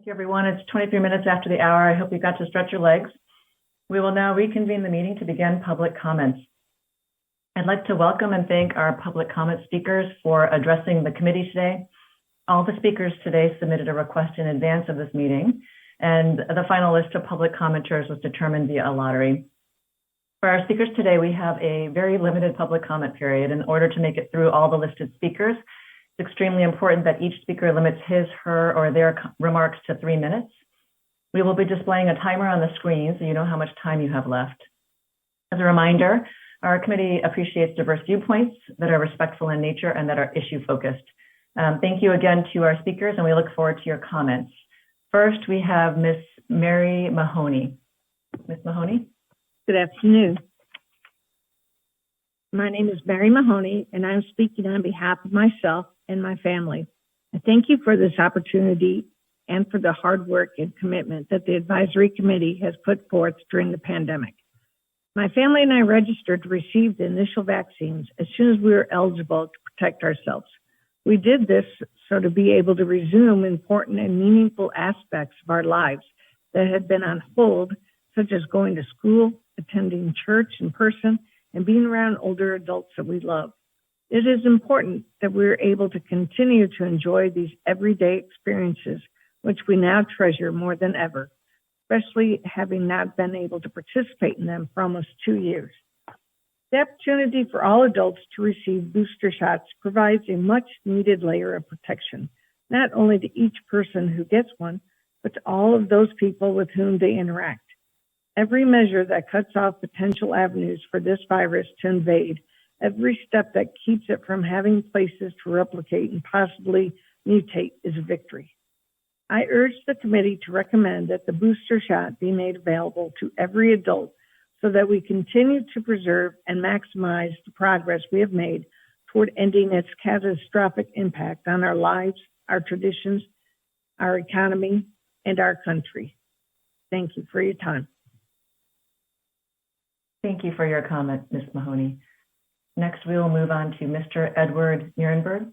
you, everyone. It's 23 minutes after the hour. I hope you got to stretch your legs. We will now reconvene the meeting to begin public comments. I'd like to welcome and thank our public comment speakers for addressing the committee today. All the speakers today submitted a request in advance of this meeting, and the final list of public commenters was determined via a lottery. For our speakers today, we have a very limited public comment period. In order to make it through all the listed speakers, it's extremely important that each speaker limits his, her, or their remarks to 3 minutes. We will be displaying a timer on the screen so you know how much time you have left. As a reminder, our committee appreciates diverse viewpoints that are respectful in nature and that are issue-focused. Thank you again to our speakers, and we look forward to your comments. First, we have Ms. Mary Mahoney. Ms. Mahoney? Good afternoon. My name is Mary Mahoney, and I'm speaking on behalf of myself and my family. I thank you for this opportunity and for the hard work and commitment that the advisory committee has put forth during the pandemic. My family and I registered to receive the initial vaccines as soon as we were eligible to protect ourselves. We did this so to be able to resume important and meaningful aspects of our lives that had been on hold, such as going to school, attending church in person, and being around older adults that we love. It is important that we're able to continue to enjoy these everyday experiences, which we now treasure more than ever, especially having not been able to participate in them for almost 2 years. The opportunity for all adults to receive booster shots provides a much needed layer of protection, not only to each person who gets one, but to all of those people with whom they interact. Every measure that cuts off potential avenues for this virus to invade, every step that keeps it from having places to replicate and possibly mutate is a victory. I urge the committee to recommend that the booster shot be made available to every adult so that we continue to preserve and maximize the progress we have made toward ending its catastrophic impact on our lives, our traditions, our economy, and our country. Thank you for your time. Thank you for your comment, Ms. Mahoney. Next, we will move on to Mr. Edward Nierenberg.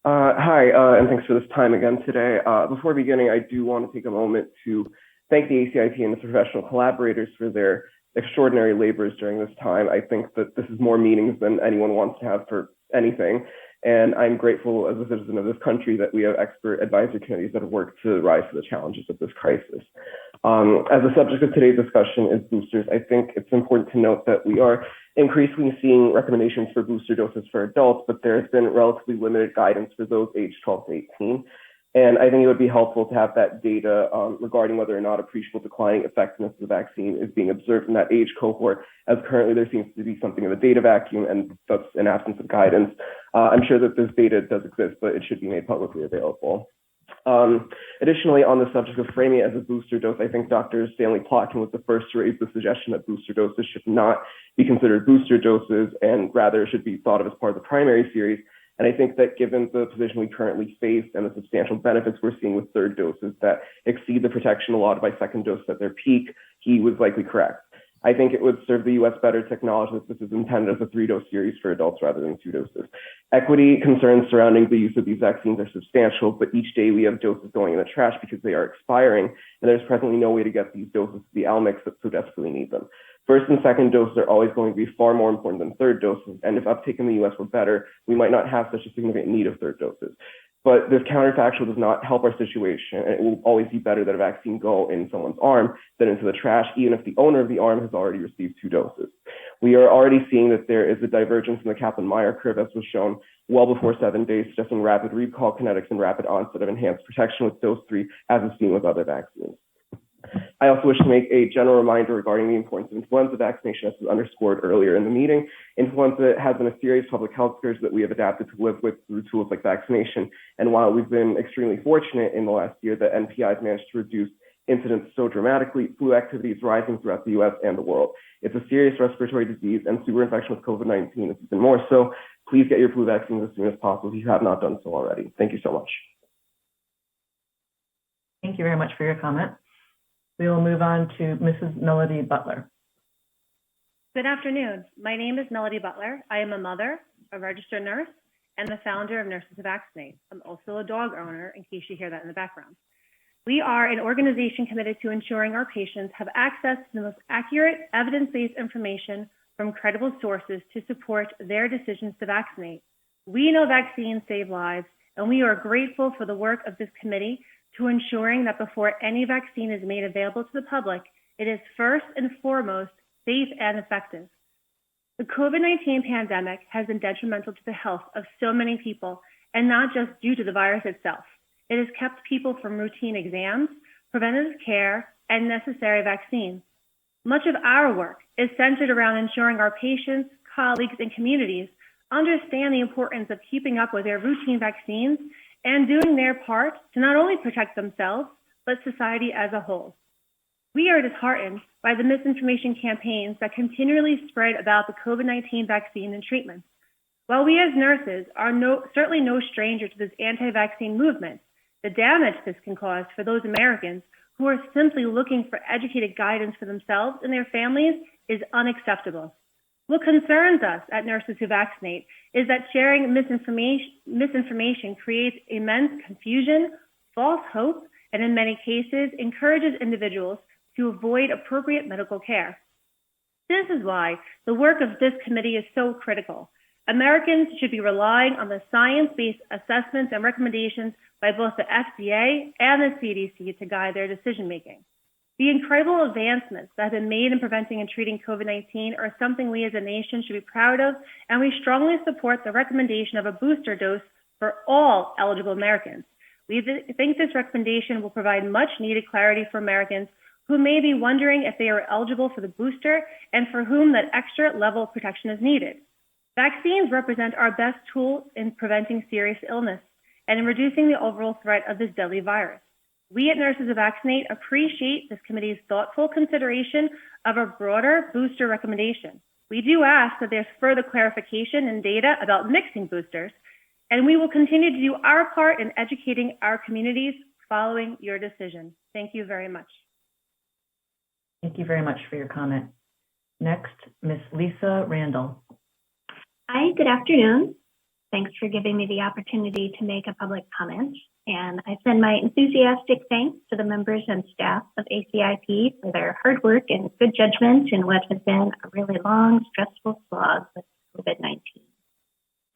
Hi, and thanks for this time again today. Before beginning, I do want to take a moment to thank the ACIP and its professional collaborators for their extraordinary labors during this time. I think that this is more meetings than anyone wants to have for anything. And I'm grateful as a citizen of this country that we have expert advisory committees that have worked to rise to the challenges of this crisis. As the subject of today's discussion is boosters, I think it's important to note that we are increasingly seeing recommendations for booster doses for adults, but there's been relatively limited guidance for those aged 12 to 18. And I think it would be helpful to have that data regarding whether or not appreciable declining effectiveness of the vaccine is being observed in that age cohort, as currently there seems to be something of a data vacuum, and that's an absence of guidance. I'm sure that this data does exist, but it should be made publicly available. Additionally, on the subject of framing it as a booster dose, I think Dr. Stanley Plotkin was the first to raise the suggestion that booster doses should not be considered booster doses and rather should be thought of as part of the primary series. And I think that given the position we currently face and the substantial benefits we're seeing with third doses that exceed the protection allotted by second doses at their peak, he was likely correct. I think it would serve the U.S. better to acknowledge that this is intended as a 3-dose series for adults rather than 2 doses. Equity concerns surrounding the use of these vaccines are substantial, but each day we have doses going in the trash because they are expiring, and there's presently no way to get these doses to the LMICs that so desperately need them. First and second doses are always going to be far more important than third doses, and if uptake in the U.S. were better, we might not have such a significant need of third doses. But this counterfactual does not help our situation, and it will always be better that a vaccine go in someone's arm than into the trash, even if the owner of the arm has already received 2 doses. We are already seeing that there is a divergence in the Kaplan-Meier curve, as was shown well before 7 days, suggesting rapid recall kinetics and rapid onset of enhanced protection with dose 3, as is seen with other vaccines. I also wish to make a general reminder regarding the importance of influenza vaccination, as was underscored earlier in the meeting. Influenza has been a serious public health scourge that we have adapted to live with through tools like vaccination. And while we've been extremely fortunate in the last year that NPI has managed to reduce incidence so dramatically, flu activity is rising throughout the U.S. and the world. It's a serious respiratory disease, and superinfection with COVID-19 is even more so. Please get your flu vaccines as soon as possible if you have not done so already. Thank you so much. Thank you very much for your comment. We will move on to Mrs. Melody Butler. Good afternoon. My name is Melody Butler. I am a mother, a registered nurse, and the founder of Nurses Who Vaccinate. I'm also a dog owner, in case you hear that in the background. We are an organization committed to ensuring our patients have access to the most accurate, evidence-based information from credible sources to support their decisions to vaccinate. We know vaccines save lives, and we are grateful for the work of this committee to ensuring that before any vaccine is made available to the public, it is first and foremost safe and effective. The COVID-19 pandemic has been detrimental to the health of so many people, and not just due to the virus itself. It has kept people from routine exams, preventative care, and necessary vaccines. Much of our work is centered around ensuring our patients, colleagues, and communities understand the importance of keeping up with their routine vaccines and doing their part to not only protect themselves, but society as a whole. We are disheartened by the misinformation campaigns that continually spread about the COVID-19 vaccine and treatments. While we as nurses are certainly no stranger to this anti-vaccine movement, the damage this can cause for those Americans who are simply looking for educated guidance for themselves and their families is unacceptable. What concerns us at Nurses Who Vaccinate is that sharing misinformation creates immense confusion, false hope, and in many cases encourages individuals to avoid appropriate medical care. This is why the work of this committee is so critical. Americans should be relying on the science-based assessments and recommendations by both the FDA and the CDC to guide their decision-making. The incredible advancements that have been made in preventing and treating COVID-19 are something we as a nation should be proud of, and we strongly support the recommendation of a booster dose for all eligible Americans. We think this recommendation will provide much-needed clarity for Americans who may be wondering if they are eligible for the booster and for whom that extra level of protection is needed. Vaccines represent our best tool in preventing serious illness and in reducing the overall threat of this deadly virus. We at Nurses Who Vaccinate appreciate this committee's thoughtful consideration of a broader booster recommendation. We do ask that there's further clarification and data about mixing boosters, and we will continue to do our part in educating our communities following your decision. Thank you very much. Thank you very much for your comment. Next, Ms. Lisa Randall. Hi, good afternoon. Thanks for giving me the opportunity to make a public comment. And I send my enthusiastic thanks to the members and staff of ACIP for their hard work and good judgment in what has been a really long, stressful slog with COVID-19.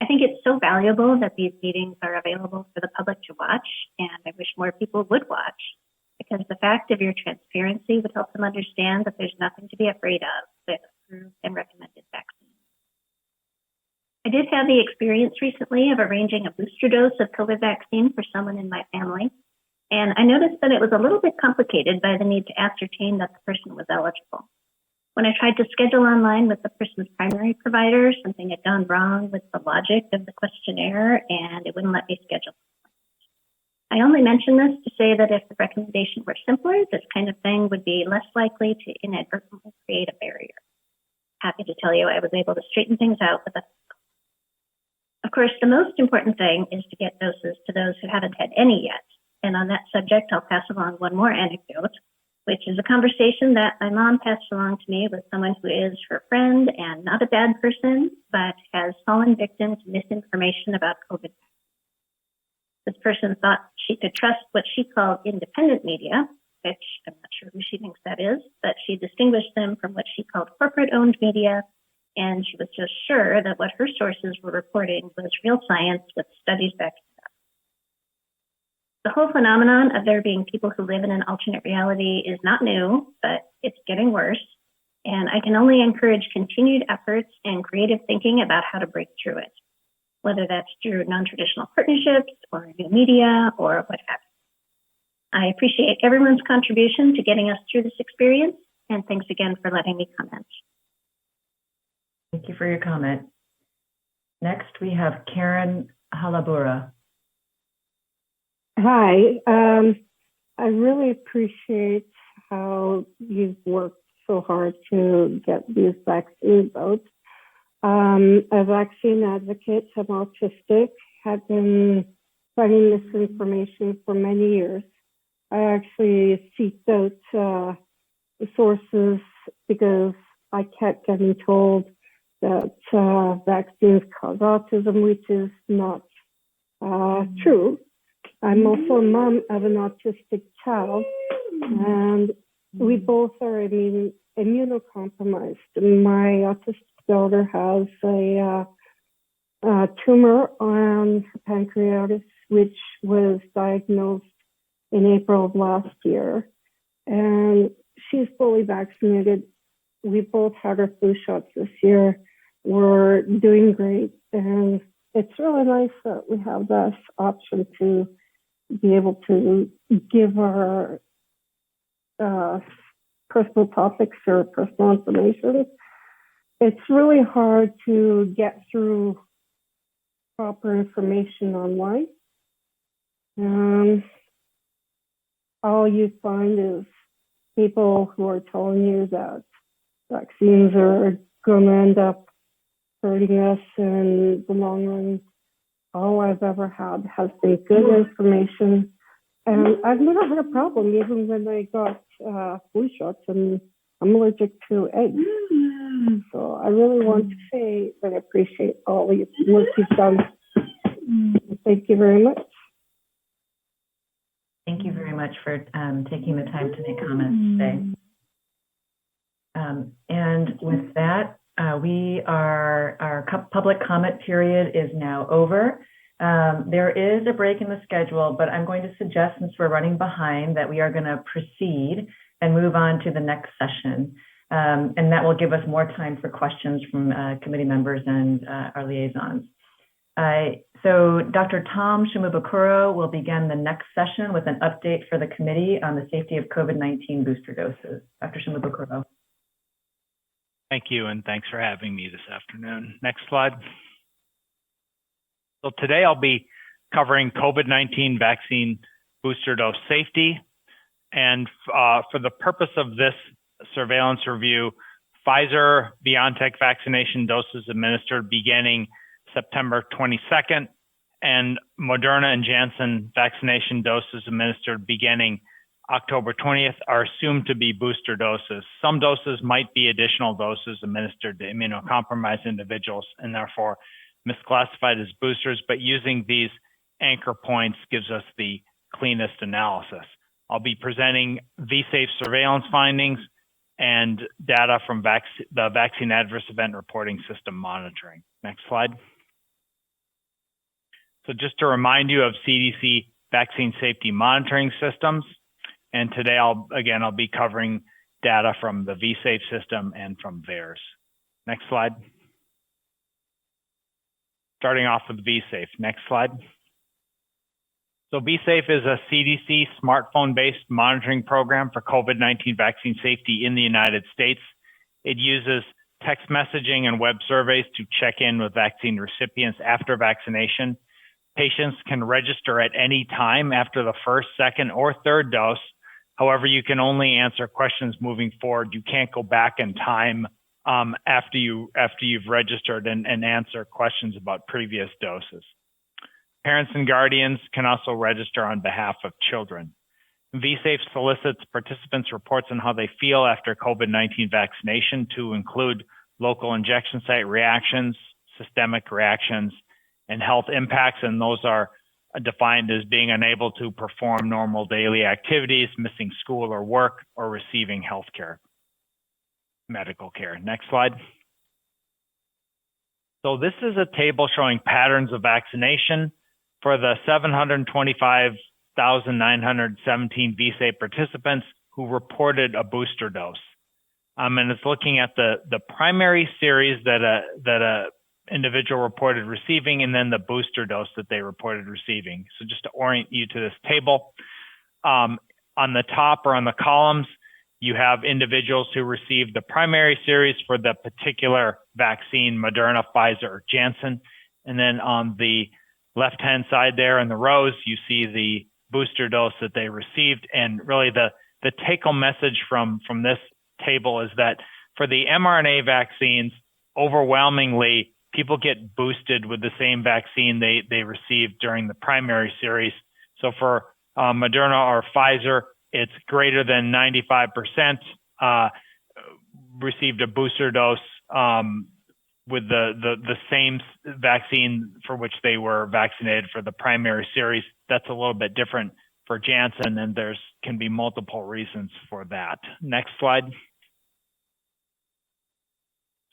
I think it's so valuable that these meetings are available for the public to watch, and I wish more people would watch, because the fact of your transparency would help them understand that there's nothing to be afraid of with approved and recommended vaccines. I did have the experience recently of arranging a booster dose of COVID vaccine for someone in my family, and I noticed that it was a little bit complicated by the need to ascertain that the person was eligible. When I tried to schedule online with the person's primary provider, something had gone wrong with the logic of the questionnaire, and it wouldn't let me schedule. I only mention this to say that if the recommendation were simpler, this kind of thing would be less likely to inadvertently create a barrier. Happy to tell you I was able to straighten things out with a Of course, the most important thing is to get doses to those who haven't had any yet. And on that subject, I'll pass along one more anecdote, which is a conversation that my mom passed along to me with someone who is her friend and not a bad person, but has fallen victim to misinformation about COVID. This person thought she could trust what she called independent media, which I'm not sure who she thinks that is, but she distinguished them from what she called corporate-owned media, and she was just sure that what her sources were reporting was real science with studies backed up. The whole phenomenon of there being people who live in an alternate reality is not new, but it's getting worse. And I can only encourage continued efforts and creative thinking about how to break through it, whether that's through non-traditional partnerships or new media or what have you. I appreciate everyone's contribution to getting us through this experience, and thanks again for letting me comment. Thank you for your comment. Next, we have Karen Halabura. Hi, I really appreciate how you've worked so hard to get these vaccines out. A vaccine advocate, I'm autistic, have been fighting this information for many years. I actually seeked out the sources because I kept getting told that vaccines cause autism, which is not true. I'm also a mom of an autistic child, and we both are immunocompromised. My autistic daughter has a tumor on her pancreatis, which was diagnosed in April of last year, and she's fully vaccinated. We both had our flu shots this year. We're doing great, and it's really nice that we have this option to be able to give our personal topics or personal information. It's really hard to get through proper information online. All you find is people who are telling you that vaccines are going to end up hurting us in the long run. All I've ever had has been good information. And I've never had a problem, even when I got flu shots, and I'm allergic to eggs. So I really want to say that I appreciate all the work you've done. Thank you very much. Thank you very much for taking the time to make comments today. And with that, our public comment period is now over. There is a break in the schedule, but I'm going to suggest, since we're running behind, that we are going to proceed and move on to the next session. And that will give us more time for questions from committee members and our liaisons. So Dr. Tom Shimabukuro will begin the next session with an update for the committee on the safety of COVID-19 booster doses. Dr. Shimabukuro. Thank you, and thanks for having me this afternoon. Next slide. So today I'll be covering COVID-19 vaccine booster dose safety. And for the purpose of this surveillance review, Pfizer-BioNTech vaccination doses administered beginning September 22nd, and Moderna and Janssen vaccination doses administered beginning October 20th are assumed to be booster doses. Some doses might be additional doses administered to immunocompromised individuals and therefore misclassified as boosters, but using these anchor points gives us the cleanest analysis. I'll be presenting V-Safe surveillance findings and data from the Vaccine Adverse Event Reporting System monitoring. Next slide. So just to remind you of CDC vaccine safety monitoring systems. And today I'll be covering data from the V-Safe system and from VAERS. Next slide. Starting off with V-Safe. Next slide. So V-Safe is a CDC smartphone-based monitoring program for COVID-19 vaccine safety in the United States. It uses text messaging and web surveys to check in with vaccine recipients after vaccination. Patients can register at any time after the first, second, or third dose. However, you can only answer questions moving forward. You can't go back in time after you've registered and answer questions about previous doses. Parents and guardians can also register on behalf of children. V-Safe solicits participants' reports on how they feel after COVID-19 vaccination, to include local injection site reactions, systemic reactions, and health impacts, and those are defined as being unable to perform normal daily activities, missing school or work, or receiving health care, medical care. Next slide. So this is a table showing patterns of vaccination for the 725,917 V-Safe participants who reported a booster dose. And it's looking at the primary series that a individual reported receiving, and then the booster dose that they reported receiving. So just to orient you to this table, on the top or on the columns, you have individuals who received the primary series for the particular vaccine, Moderna, Pfizer, or Janssen. And then on the left-hand side there in the rows, you see the booster dose that they received. And really the take-home message from this table is that for the mRNA vaccines, overwhelmingly, people get boosted with the same vaccine they received during the primary series. So for Moderna or Pfizer, it's greater than 95% received a booster dose the same vaccine for which they were vaccinated for the primary series. That's a little bit different for Janssen, and can be multiple reasons for that. Next slide.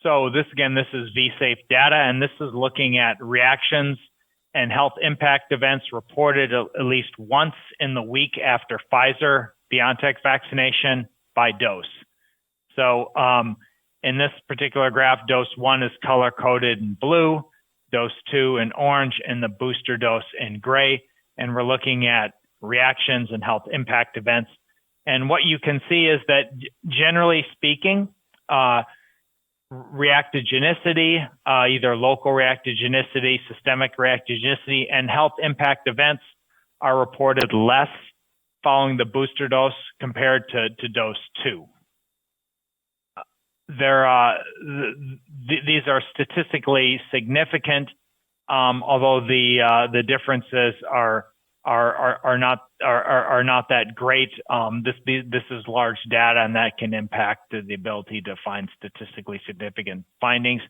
So this is VSafe data, and this is looking at reactions and health impact events reported at least once in the week after Pfizer-BioNTech vaccination by dose. So in this particular graph, dose 1 is color-coded in blue, dose 2 in orange, and the booster dose in gray. And we're looking at reactions and health impact events. And what you can see is that generally speaking, reactogenicity, either local reactogenicity, systemic reactogenicity, and health impact events are reported less following the booster dose compared to dose 2. These are statistically significant, although the differences are not that great. This is large data, and that can impact the ability to find statistically significant findings.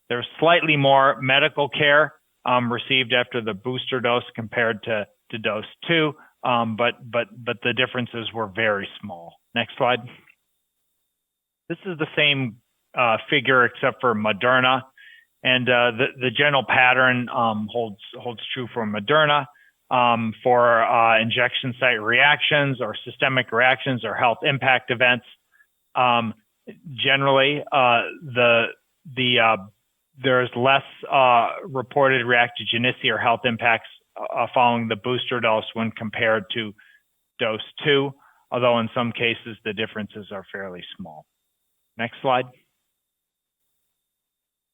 There's slightly more medical care received after the booster dose compared to dose 2, but the differences were very small. Next slide. This is the same figure except for Moderna, and the general pattern holds true for Moderna. For injection site reactions or systemic reactions or health impact events, generally there's less reported reactogenicity or health impacts following the booster dose when compared to dose 2, although in some cases the differences are fairly small. Next slide.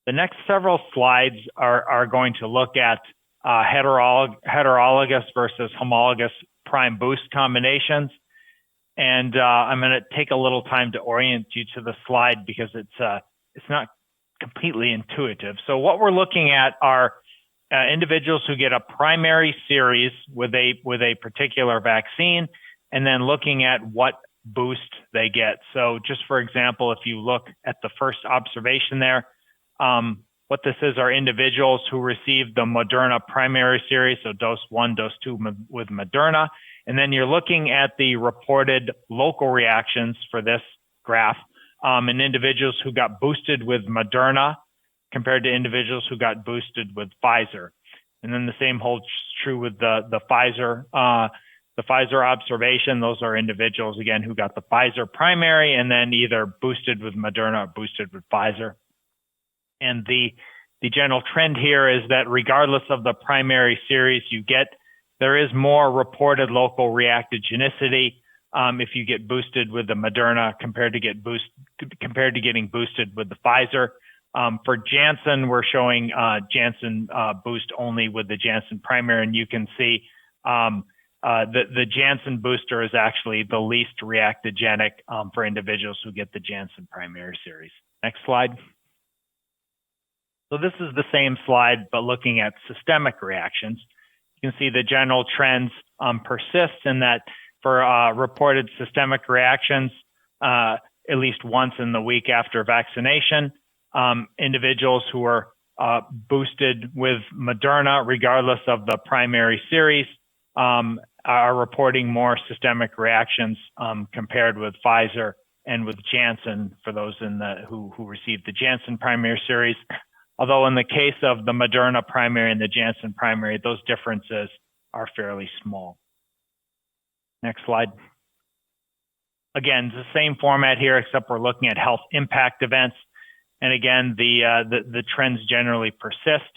The next several slides are going to look at heterologous versus homologous prime boost combinations. And I'm going to take a little time to orient you to the slide because it's not completely intuitive. So what we're looking at are individuals who get a primary series with a particular vaccine, and then looking at what boost they get. So just for example, if you look at the first observation there, what this is are individuals who received the Moderna primary series, so dose 1, dose 2 with Moderna. And then you're looking at the reported local reactions for this graph in individuals who got boosted with Moderna compared to individuals who got boosted with Pfizer. And then the same holds true with the Pfizer observation. Those are individuals, again, who got the Pfizer primary and then either boosted with Moderna or boosted with Pfizer. And the general trend here is that regardless of the primary series you get, there is more reported local reactogenicity if you get boosted with the Moderna compared to getting boosted with the Pfizer. For Janssen, we're showing Janssen boost only with the Janssen primary, and you can see the Janssen booster is actually the least reactogenic for individuals who get the Janssen primary series. Next slide. So this is the same slide, but looking at systemic reactions. You can see the general trends persist in that for reported systemic reactions, at least once in the week after vaccination, individuals who are boosted with Moderna, regardless of the primary series, are reporting more systemic reactions compared with Pfizer and with Janssen for those who received the Janssen primary series. Although in the case of the Moderna primary and the Janssen primary, those differences are fairly small. Next slide. Again, it's the same format here, except we're looking at health impact events. And again, the trends generally persist,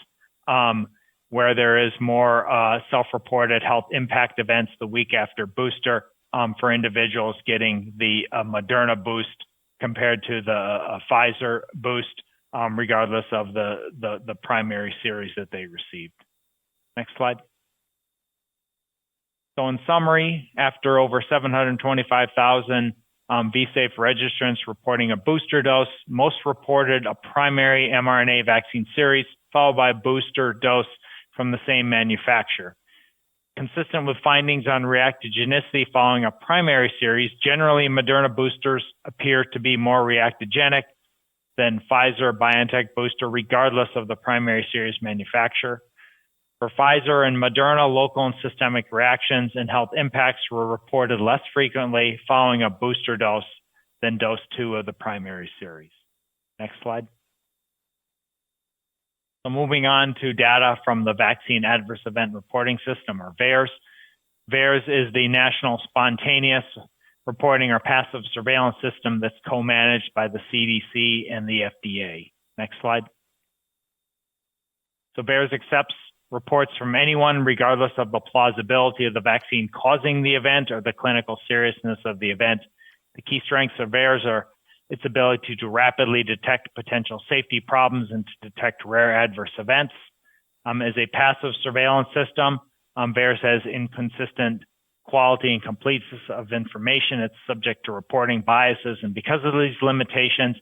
where there is more self-reported health impact events the week after booster for individuals getting the Moderna boost compared to the Pfizer boost, regardless of the primary series that they received. Next slide. So in summary, after over 725,000 VSafe registrants reporting a booster dose, most reported a primary mRNA vaccine series, followed by a booster dose from the same manufacturer. Consistent with findings on reactogenicity following a primary series, generally Moderna boosters appear to be more reactogenic than Pfizer-BioNTech booster, regardless of the primary series manufacturer. For Pfizer and Moderna, local and systemic reactions and health impacts were reported less frequently following a booster dose than dose 2 of the primary series. Next slide. So moving on to data from the Vaccine Adverse Event Reporting System, or VAERS. VAERS is the National Spontaneous Reporting or Passive Surveillance System that's co-managed by the CDC and the FDA. Next slide. So VAERS accepts reports from anyone, regardless of the plausibility of the vaccine causing the event or the clinical seriousness of the event. The key strengths of VAERS are its ability to rapidly detect potential safety problems and to detect rare adverse events. As a passive surveillance system, VAERS has inconsistent quality and completeness of information. It's subject to reporting biases, and because of these limitations,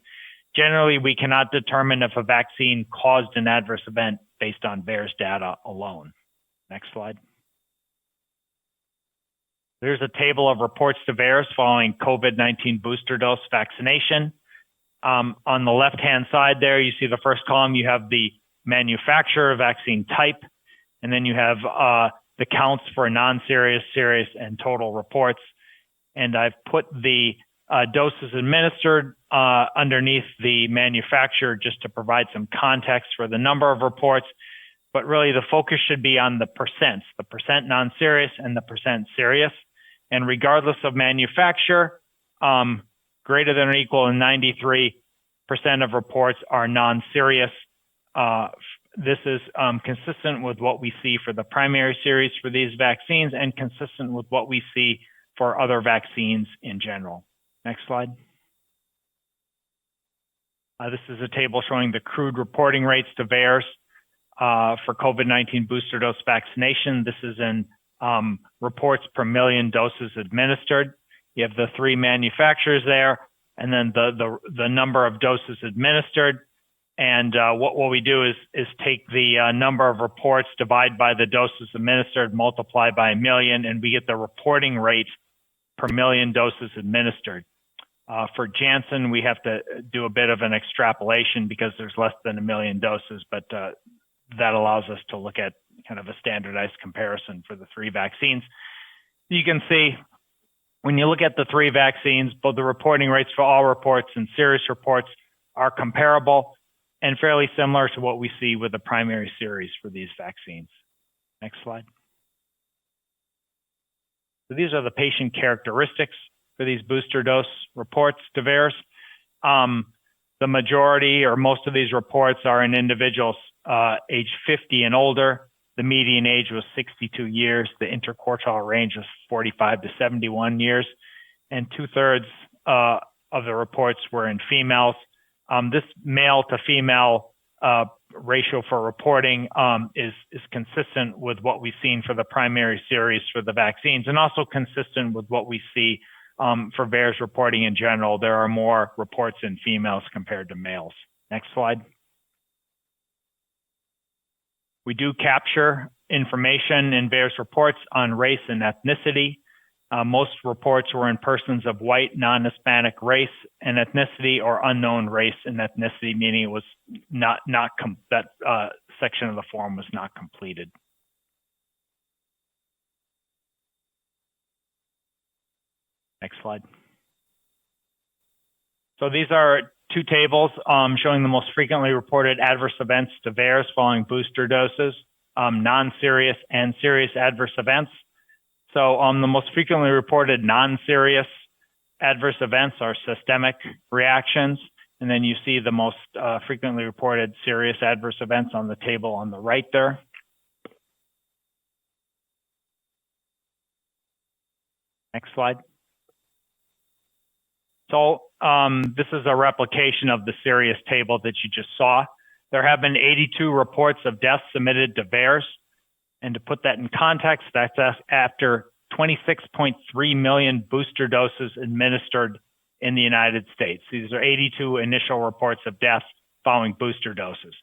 generally we cannot determine if a vaccine caused an adverse event based on VAERS data alone. Next slide. There's a table of reports to VAERS following COVID-19 booster dose vaccination. On the left-hand side there, you see the first column, you have the manufacturer, vaccine type, and then you have the counts for non-serious, serious, and total reports. And I've put the doses administered underneath the manufacturer just to provide some context for the number of reports. But really the focus should be on the percent non-serious and the percent serious. And regardless of manufacturer, greater than or equal to 93% of reports are non-serious. This is consistent with what we see for the primary series for these vaccines and consistent with what we see for other vaccines in general. Next slide. This is a table showing the Crude reporting rates to VAERS for COVID-19 booster dose vaccination. This is in reports per million doses administered. You have the 3 manufacturers there, and then the number of doses administered. And what we do is take the number of reports, divide by the doses administered, multiply by 1 million, and we get the reporting rate per million doses administered. For Janssen, we have to do a bit of an extrapolation because there's less than 1 million doses, but that allows us to look at kind of a standardized comparison for the 3 vaccines. You can see when you look at the 3 vaccines, both the reporting rates for all reports and serious reports are comparable and fairly similar to what we see with the primary series for these vaccines. Next slide. So these are the patient characteristics for these booster dose reports to VAERS. The majority or most of these reports are in individuals age 50 and older. The median age was 62 years. The interquartile range was 45 to 71 years. And 2/3 of the reports were in females. This male to female ratio for reporting is consistent with what we've seen for the primary series for the vaccines, and also consistent with what we see for VAERS reporting in general. There are more reports in females compared to males. Next slide. We do capture information in VAERS reports on race and ethnicity. Most reports were in persons of white, non-Hispanic race and ethnicity, or unknown race and ethnicity, meaning it was that section of the form was not completed. Next slide. So these are 2 tables showing the most frequently reported adverse events to VAERS following booster doses, non-serious and serious adverse events. So the most frequently reported non-serious adverse events are systemic reactions. And then you see the most frequently reported serious adverse events on the table on the right there. Next slide. So this is a replication of the serious table that you just saw. There have been 82 reports of deaths submitted to VAERS. And to put that in context, that's after 26.3 million booster doses administered in the United States. These are 82 initial reports of deaths following booster doses.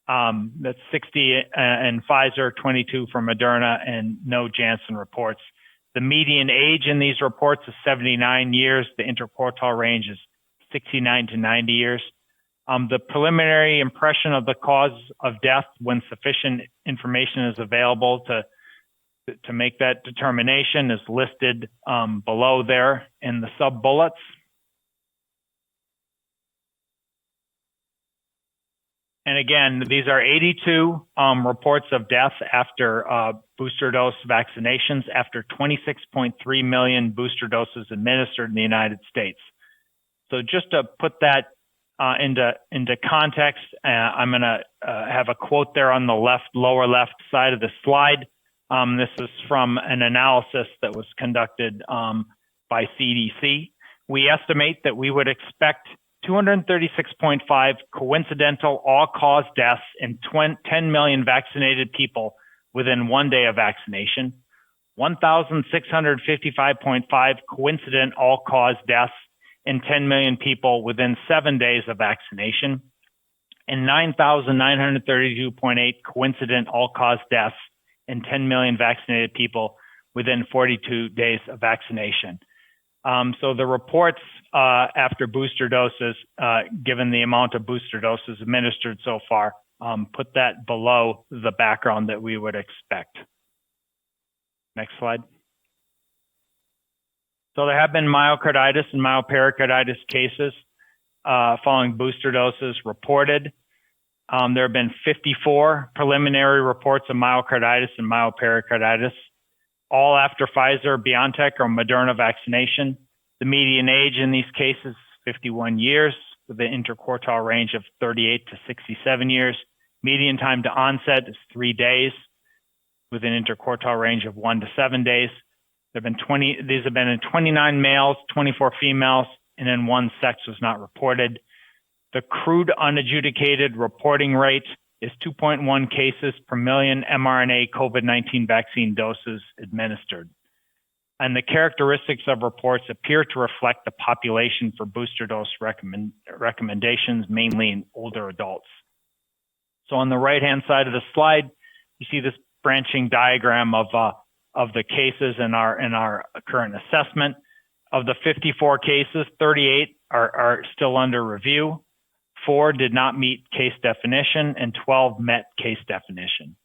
That's 60 in Pfizer, 22 for Moderna, and no Janssen reports. The median age in these reports is 79 years. The interquartile range is 69 to 90 years. The preliminary impression of the cause of death when sufficient information is available to make that determination is listed below there in the sub-bullets. And again, these are 82 reports of death after booster dose vaccinations after 26.3 million booster doses administered in the United States. So just to put that into context, I'm going to have a quote there on the lower left side of the slide. This is from an analysis that was conducted by CDC. We estimate that we would expect 236.5 coincidental all-cause deaths in 10 million vaccinated people within 1 day of vaccination, 1,655.5 coincident all-cause deaths in 10 million people within 7 days of vaccination, and 9,932.8 coincident all-cause deaths in 10 million vaccinated people within 42 days of vaccination. So the reports after booster doses, given the amount of booster doses administered so far, put that below the background that we would expect. Next slide. So there have been myocarditis and myopericarditis cases following booster doses reported. There have been 54 preliminary reports of myocarditis and myopericarditis, all after Pfizer-BioNTech or Moderna vaccination. The median age in these cases is 51 years, with an interquartile range of 38 to 67 years. Median time to onset is 3 days, with an interquartile range of 1 to 7 days. These have been in 29 males, 24 females, and then 1 sex was not reported. The crude unadjudicated reporting rate is 2.1 cases per million mRNA COVID-19 vaccine doses administered. And the characteristics of reports appear to reflect the population for booster dose recommendations, mainly in older adults. So on the right-hand side of the slide, you see this branching diagram of the cases in our current assessment. Of the 54 cases, 38 are still under review. 4 did not meet case definition, and 12 met case definition.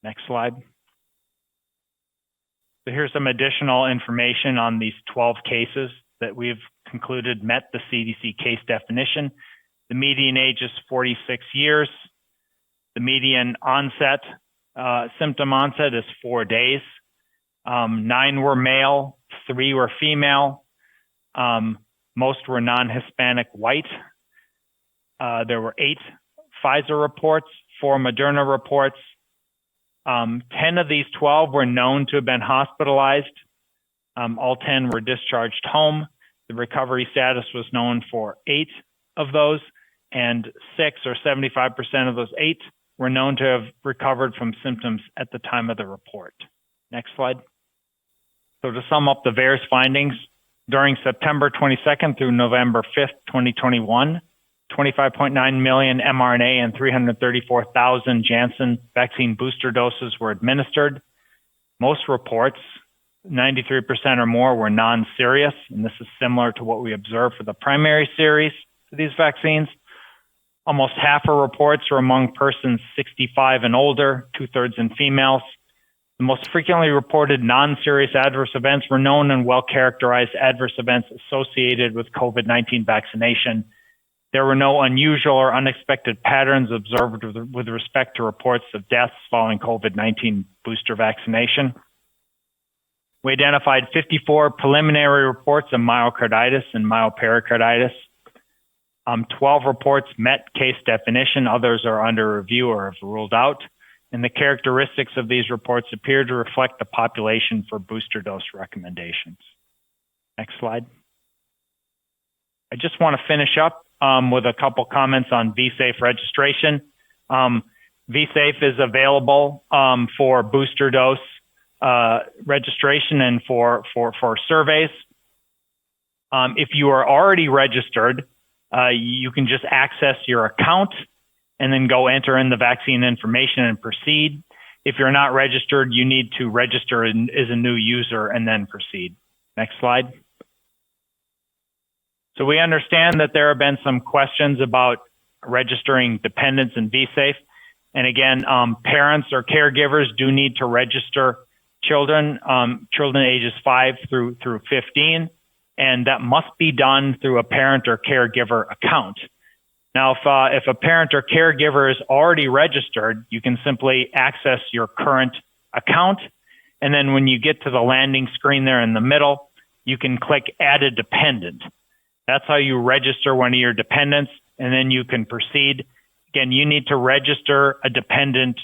Next slide. So here's some additional information on these 12 cases that we've concluded met the CDC case definition. The median age is 46 years. The median onset, symptom onset is 4 days. 9 were male, 3 were female. Most were non-Hispanic white. There were 8 Pfizer reports, 4 Moderna reports. 10 of these 12 were known to have been hospitalized. All 10 were discharged home. The recovery status was known for 8 of those, and 6 or 75% of those 8 were known to have recovered from symptoms at the time of the report. Next slide. So to sum up the VAERS findings, during September 22nd through November 5th, 2021, 25.9 million mRNA and 334,000 Janssen vaccine booster doses were administered. Most reports, 93% or more, were non-serious, and this is similar to what we observed for the primary series for these vaccines. Almost half of reports were among persons 65 and older, 2/3 in females. The most frequently reported non-serious adverse events were known and well-characterized adverse events associated with COVID-19 vaccination. There were no unusual or unexpected patterns observed with respect to reports of deaths following COVID-19 booster vaccination. We identified 54 preliminary reports of myocarditis and myopericarditis. 12 reports met case definition, others are under review or have ruled out. And the characteristics of these reports appear to reflect the population for booster dose recommendations. Next slide. I just want to finish up with a couple comments on VSafe registration. VSafe is available for booster dose registration and for surveys. If you are already registered, you can just access your account and then go enter in the vaccine information and proceed. If you're not registered, you need to register as a new user and then proceed. Next slide. So we understand that there have been some questions about registering dependents in VSafe. And again, parents or caregivers do need to register children ages 5 through 15, and that must be done through a parent or caregiver account. Now, if a parent or caregiver is already registered, you can simply access your current account, and then when you get to the landing screen there in the middle, you can click Add a Dependent. That's how you register one of your dependents, and then you can proceed. Again, you need to register a dependent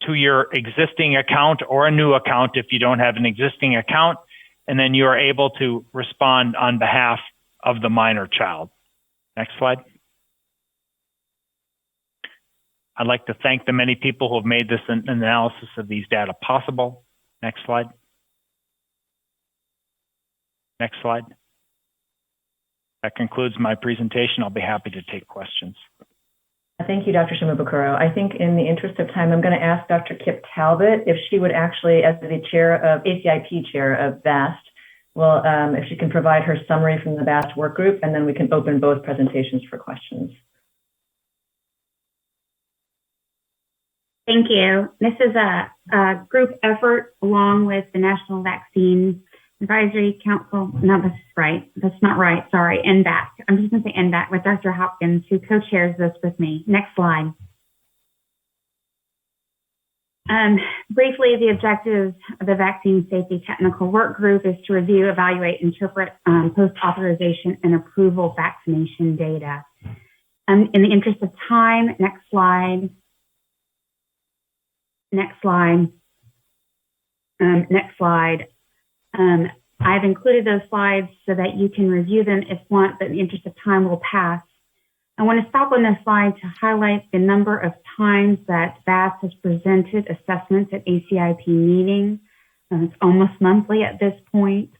to your existing account or a new account if you don't have an existing account, and then you are able to respond on behalf of the minor child. Next slide. I'd like to thank the many people who have made this analysis of these data possible. Next slide. Next slide. That concludes my presentation. I'll be happy to take questions. Thank you, Dr. Shimabukuro. I think in the interest of time, I'm going to ask Dr. Kip Talbot if she would actually, as the chair of ACIP chair of VAST, well, if she can provide her summary from the VAST work group, and then we can open both presentations for questions. Thank you. This is a group effort along with the National Vaccine Advisory Council. No, that's right. That's not right. Sorry. NVAC. I'm just going to say NVAC with Dr. Hopkins, who co-chairs this with me. Next slide. Briefly, the objectives of the Vaccine Safety Technical Work Group is to review, evaluate, interpret post-authorization and approval vaccination data. In the interest of time, next slide. Next slide. Next slide. I've included those slides so that you can review them if want, but in the interest of time, we'll pass. I want to stop on this slide to highlight the number of times that VAST has presented assessments at ACIP meetings. It's almost monthly at this point.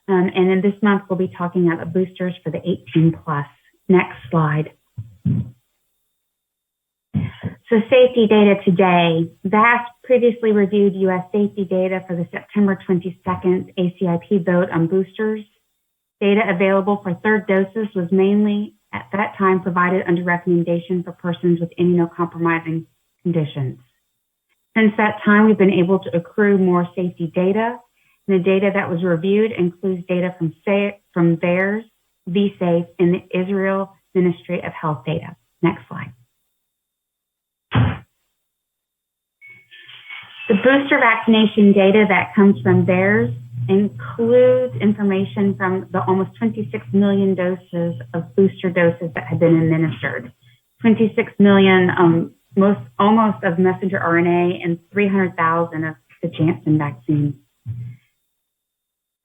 And in this month, we'll be talking about boosters for the 18 plus. Next slide. So safety data today. VAST previously reviewed U.S. safety data for the September 22nd ACIP vote on boosters. Data available for third doses was mainly at that time provided under recommendation for persons with immunocompromising conditions. Since that time, we've been able to accrue more safety data. And the data that was reviewed includes data from VAERS, VSafe, and the Israel Ministry of Health data. Next slide. The booster vaccination data that comes from VAERS includes information from the almost 26 million doses of booster doses that have been administered. 26 million, almost of messenger RNA and 300,000 of the Janssen vaccine.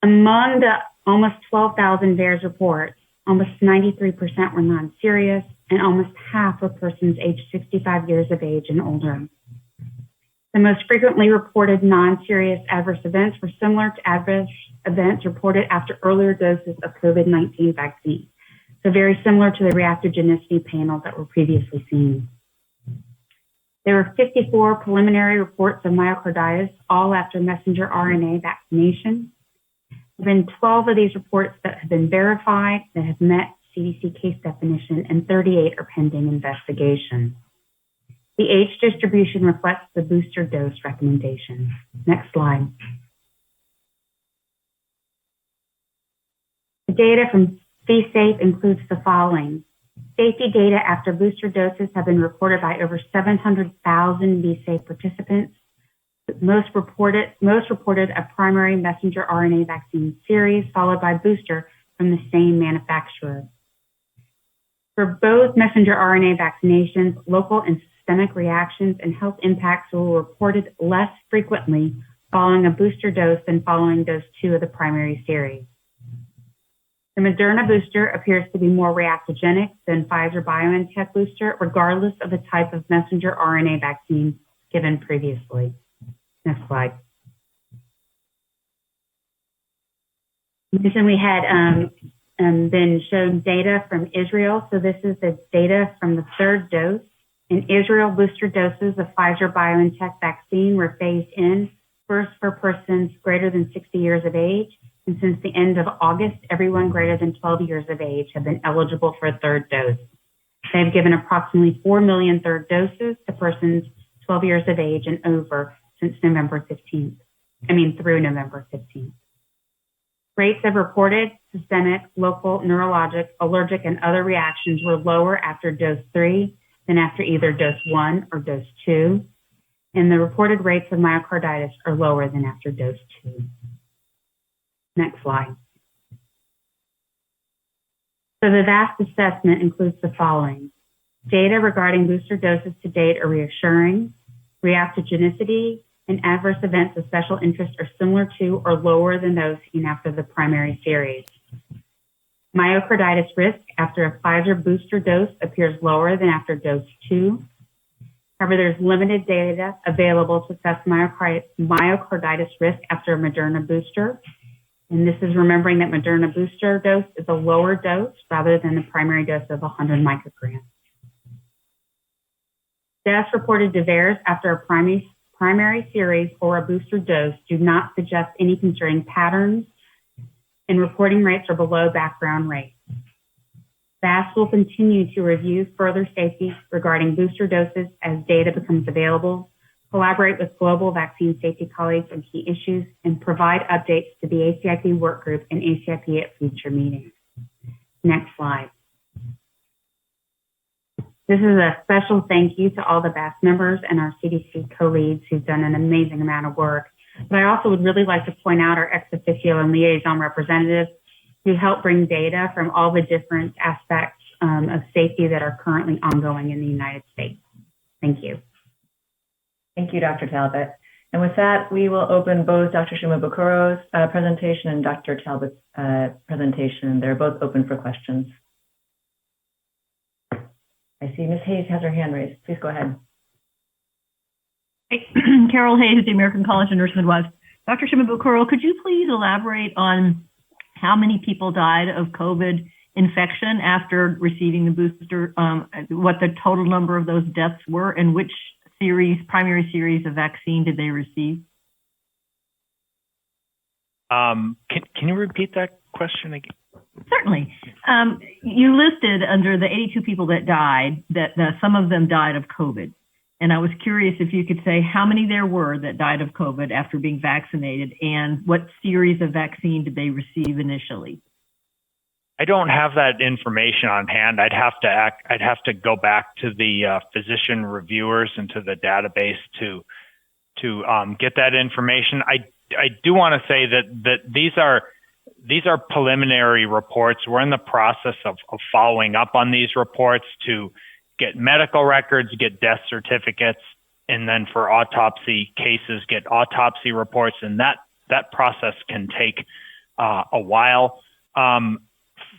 Among the almost 12,000 VAERS reports, almost 93% were non-serious, and almost half were persons aged 65 years of age and older. The most frequently reported non-serious adverse events were similar to adverse events reported after earlier doses of COVID-19 vaccine. So very similar to the reactogenicity panel that were previously seen. There were 54 preliminary reports of myocarditis, all after messenger RNA vaccination. There have been 12 of these reports that have been verified, that have met CDC case definition, and 38 are pending investigation. The age distribution reflects the booster dose recommendation. Next slide. The data from VSafe includes the following. Safety data after booster doses have been reported by over 700,000 VSafe participants. Most reported a primary messenger RNA vaccine series, followed by booster from the same manufacturer. For both messenger RNA vaccinations, local and systemic reactions and health impacts were reported less frequently following a booster dose than following dose 2 of the primary series. The Moderna booster appears to be more reactogenic than Pfizer-BioNTech booster, regardless of the type of messenger RNA vaccine given previously. Next slide. We had been shown data from Israel. So this is the data from the third dose. In Israel, booster doses of Pfizer-BioNTech vaccine were phased in, first for persons greater than 60 years of age. And since the end of August, everyone greater than 12 years of age have been eligible for a third dose. They have given approximately 4 million third doses to persons 12 years of age and over since through November 15th. Rates of reported systemic, local, neurologic, allergic, and other reactions were lower after dose 3 than after either dose 1 or dose 2, and the reported rates of myocarditis are lower than after dose 2. Next slide. So the VAST assessment includes the following. Data regarding booster doses to date are reassuring. Reactogenicity and adverse events of special interest are similar to or lower than those seen after the primary series. Myocarditis risk after a Pfizer booster dose appears lower than after dose 2. However, there's limited data available to assess myocarditis risk after a Moderna booster. And this is remembering that Moderna booster dose is a lower dose rather than the primary dose of 100 micrograms. Deaths reported to VAERS after a primary series or a booster dose do not suggest any concerning patterns, and reporting rates are below background rates. VAST will continue to review further safety regarding booster doses as data becomes available, collaborate with global vaccine safety colleagues on key issues, and provide updates to the ACIP work group and ACIP at future meetings. Next slide. This is a special thank you to all the VAST members and our CDC co-leads who've done an amazing amount of work. But I also would really like to point out our ex officio and liaison representatives who help bring data from all the different aspects of safety that are currently ongoing in the United States. Thank you. Thank you, Dr. Talbot. And with that, we will open both Dr. Shimabukuro's presentation and Dr. Talbot's presentation. They're both open for questions. I see Ms. Hayes has her hand raised. Please go ahead. Hey, Carol Hayes, the American College of Nurse Midwives. Dr. Shimabukuro, could you please elaborate on how many people died of COVID infection after receiving the booster, what the total number of those deaths were, and which primary series of vaccine did they receive? Can you repeat that question again? Certainly. You listed under the 82 people that died that some of them died of COVID. And I was curious if you could say how many there were that died of COVID after being vaccinated and what series of vaccine did they receive initially? I don't have that information on hand. I'd have to go back to the physician reviewers and to the database to get that information. I do want to say that these are preliminary reports. We're in the process of following up on these reports to get medical records, get death certificates, and then for autopsy cases, get autopsy reports, and that process can take a while.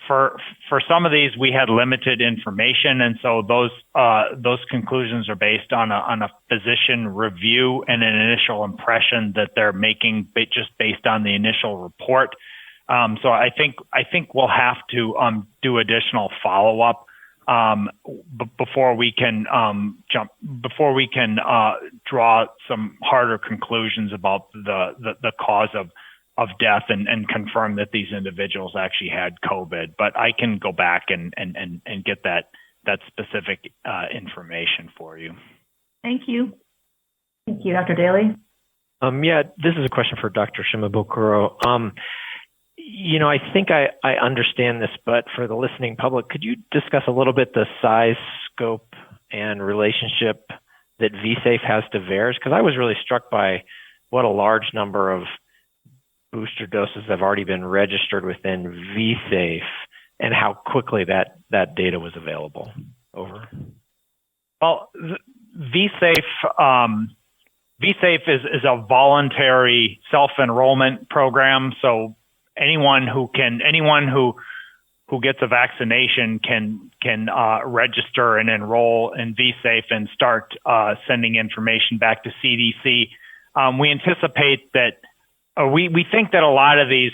For some of these, we had limited information, and so those conclusions are based on a physician review and an initial impression that they're making just based on the initial report. So I think we'll have to do additional follow-up before we can draw some harder conclusions about the cause of death and confirm that these individuals actually had COVID. But I can go back and get that specific information for you. Thank you. Thank you, Dr. Daly. Yeah, this is a question for Dr. Shimabukuro. I think I understand this, but for the listening public, could you discuss a little bit the size, scope, and relationship that VSafe has to VAERS? Because I was really struck by what a large number of booster doses have already been registered within VSafe and how quickly that data was available. Over. Well, VSafe is a voluntary self-enrollment program, so anyone who gets a vaccination can register and enroll in VSafe and start sending information back to CDC. We anticipate that, we think that a lot of these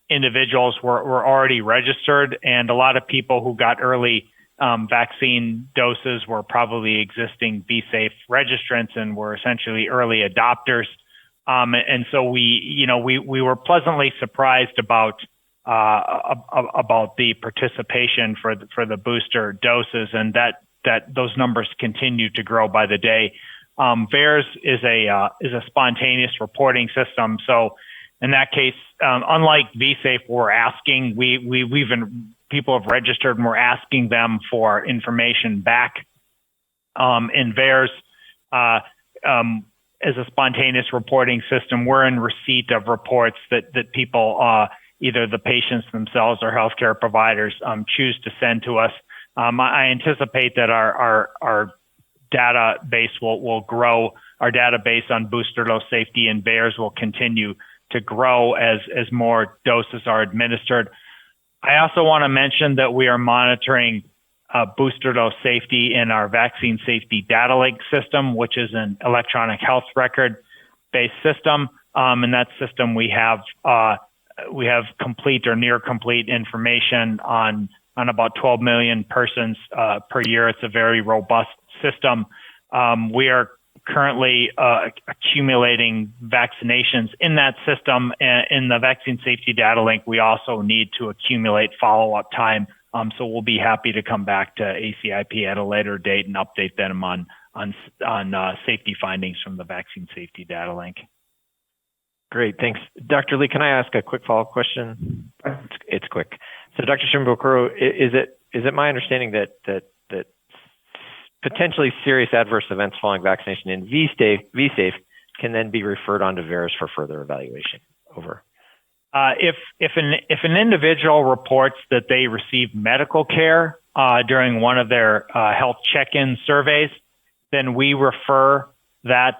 individuals were already registered, and a lot of people who got early vaccine doses were probably existing VSafe registrants and were essentially early adopters. And so we were pleasantly surprised about about the participation for the booster doses, and that those numbers continue to grow by the day. VAERS is a spontaneous reporting system, so in that case, unlike VSafe, we're asking people have registered and we're asking them for information back. In VAERS, as a spontaneous reporting system, we're in receipt of reports that people, either the patients themselves or healthcare providers, choose to send to us. I anticipate that our database will grow. Our database on booster dose safety and VAERS will continue to grow as more doses are administered. I also want to mention that we are monitoring booster dose safety in our vaccine safety data link system, which is an electronic health record based system. In that system, we have complete or near complete information on about 12 million persons per year. It's a very robust system. We are currently accumulating vaccinations in that system. In the vaccine safety data link, we also need to accumulate follow-up time. So we'll be happy to come back to ACIP at a later date and update them on safety findings from the vaccine safety data link. Great, thanks. Dr. Lee, can I ask a quick follow-up question? It's quick. So Dr. Shimabukuro, is it my understanding that potentially serious adverse events following vaccination in VSafe can then be referred on to VAERS for further evaluation? Over. If an individual reports that they received medical care during one of their health check-in surveys, then we refer that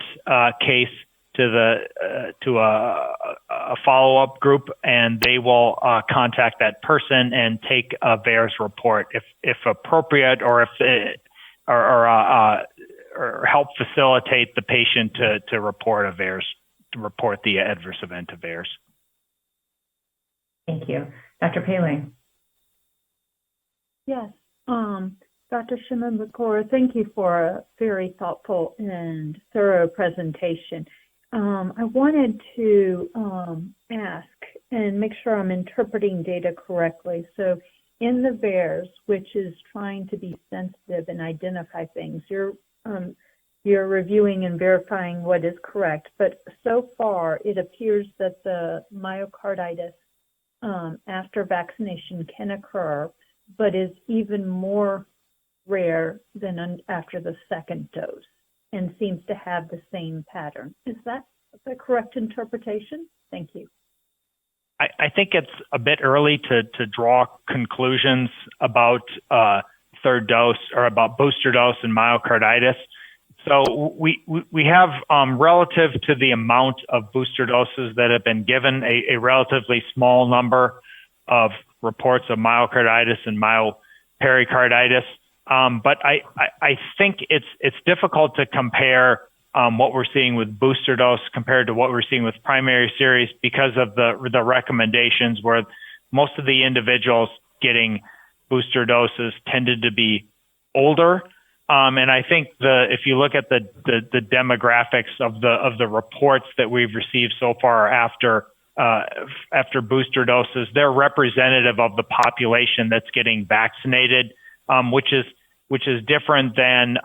case to a follow-up group, and they will contact that person and take a VAERS report if appropriate, or or help facilitate the patient to report a VAERS, to report the adverse event of VAERS. Thank you. Dr. Paling. Yes. Dr. Shimabukuro, thank you for a very thoughtful and thorough presentation. I wanted to ask and make sure I'm interpreting data correctly. So in the VAERS, which is trying to be sensitive and identify things, you're reviewing and verifying what is correct. But so far, it appears that the myocarditis after vaccination can occur, but is even more rare than after the second dose, and seems to have the same pattern. Is that the correct interpretation? Thank you. I think it's a bit early to draw conclusions about third dose or about booster dose and myocarditis. So we have, relative to the amount of booster doses that have been given, a relatively small number of reports of myocarditis and myopericarditis. But I think it's difficult to compare what we're seeing with booster dose compared to what we're seeing with primary series because of the recommendations, where most of the individuals getting booster doses tended to be older. And I think if you look at the demographics of the reports that we've received so far after booster doses, they're representative of the population that's getting vaccinated, which is different than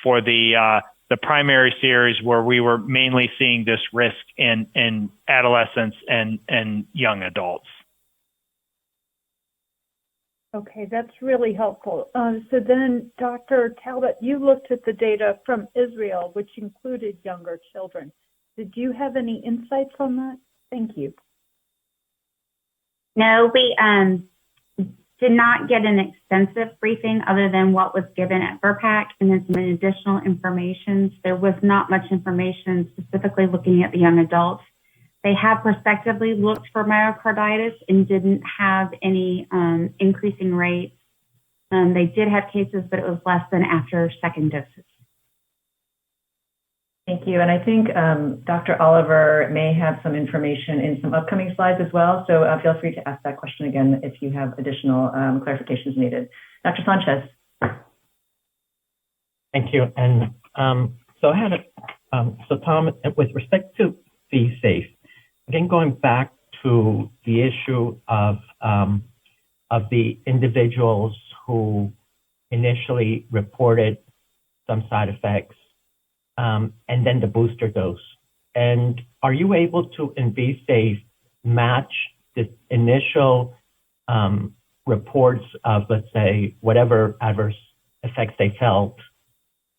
for the primary series, where we were mainly seeing this risk in adolescents and young adults. Okay, that's really helpful. So then, Dr. Talbot, you looked at the data from Israel, which included younger children. Did you have any insights on that? Thank you. No, we did not get an extensive briefing other than what was given at VRPAC and then some additional information. There was not much information specifically looking at the young adults. They have prospectively looked for myocarditis and didn't have any increasing rates. They did have cases, but it was less than after second doses. Thank you. And I think Dr. Oliver may have some information in some upcoming slides as well. So feel free to ask that question again if you have additional clarifications needed. Dr. Sanchez. Thank you. And so I had so Tom, with respect to VSafe, again, going back to the issue of the individuals who initially reported some side effects, and then the booster dose. And are you able to, in VSafe, match the initial reports of, let's say, whatever adverse effects they felt?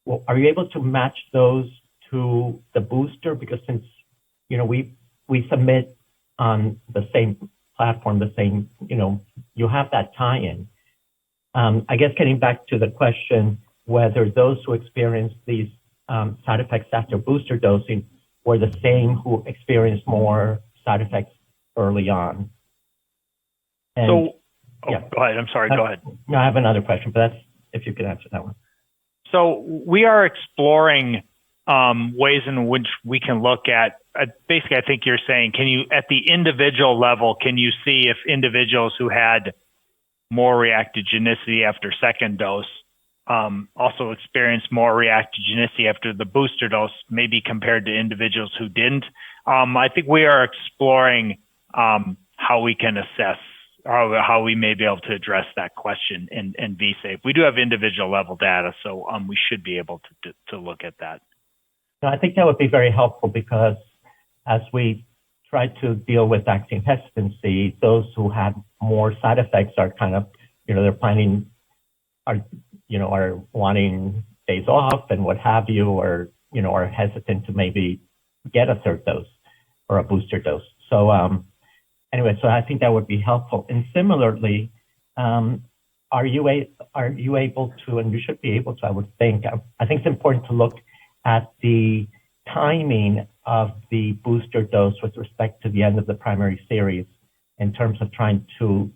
Well, are you able to match those to the booster? Because since, we submit on the same platform, the same, you have that tie-in. I guess getting back to the question, whether those who experienced these side effects after booster dosing were the same who experienced more side effects early on. And, go ahead. I'm sorry. Go ahead. No, I have another question, but that's if you could answer that one. So we are exploring ways in which we can look at, basically, I think you're saying, can you, at the individual level, can you see if individuals who had more reactogenicity after second dose also experienced more reactogenicity after the booster dose, maybe compared to individuals who didn't? I think we are exploring how we can assess, how we may be able to address that question in VSafe. We do have individual level data, so we should be able to look at that. No, I think that would be very helpful, because as we try to deal with vaccine hesitancy, those who had more side effects are kind of, they're planning, are wanting days off and what have you, or, are hesitant to maybe get a third dose or a booster dose. So anyway, so I think that would be helpful. And similarly, are you able to, and you should be able to, I would think, I think it's important to look at the timing of the booster dose with respect to the end of the primary series, in terms of trying to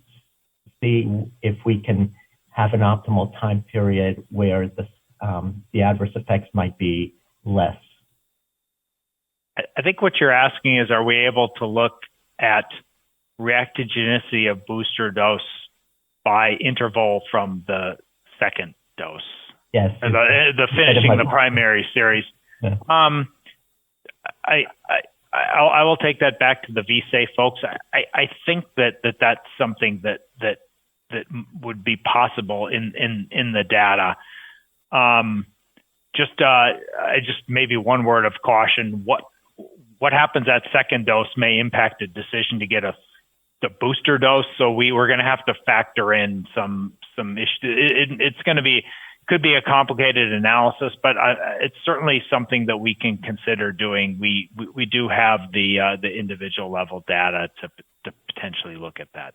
see if we can have an optimal time period where the adverse effects might be less. I think what you're asking is, are we able to look at reactogenicity of booster dose by interval from the second dose? Yes. The finishing the primary series. Yeah. I will take that back to the VSafe folks. I think that's something that would be possible in the data. Just maybe one word of caution. What happens at second dose may impact a decision to get the booster dose. So we're going to have to factor in some issues. Could be a complicated analysis, but it's certainly something that we can consider doing. We do have the individual level data to potentially look at that.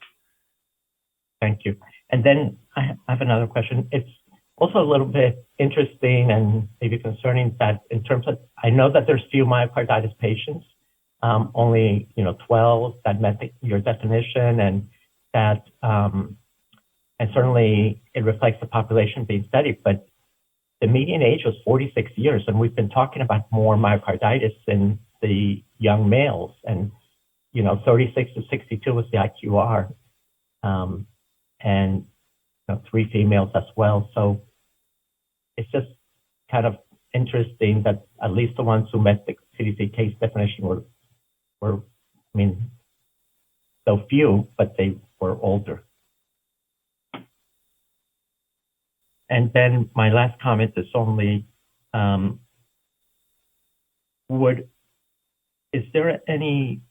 Thank you. And then I have another question. It's also a little bit interesting and maybe concerning that, in terms of, I know that there's few myocarditis patients, only 12 that met your definition, and that and certainly it reflects the population being studied, but the median age was 46 years, and we've been talking about more myocarditis in the young males, and 36 to 62 was the IQR, and 3 females as well. So it's just kind of interesting that at least the ones who met the CDC case definition were so few, but they were older. And then my last comment is only, is there any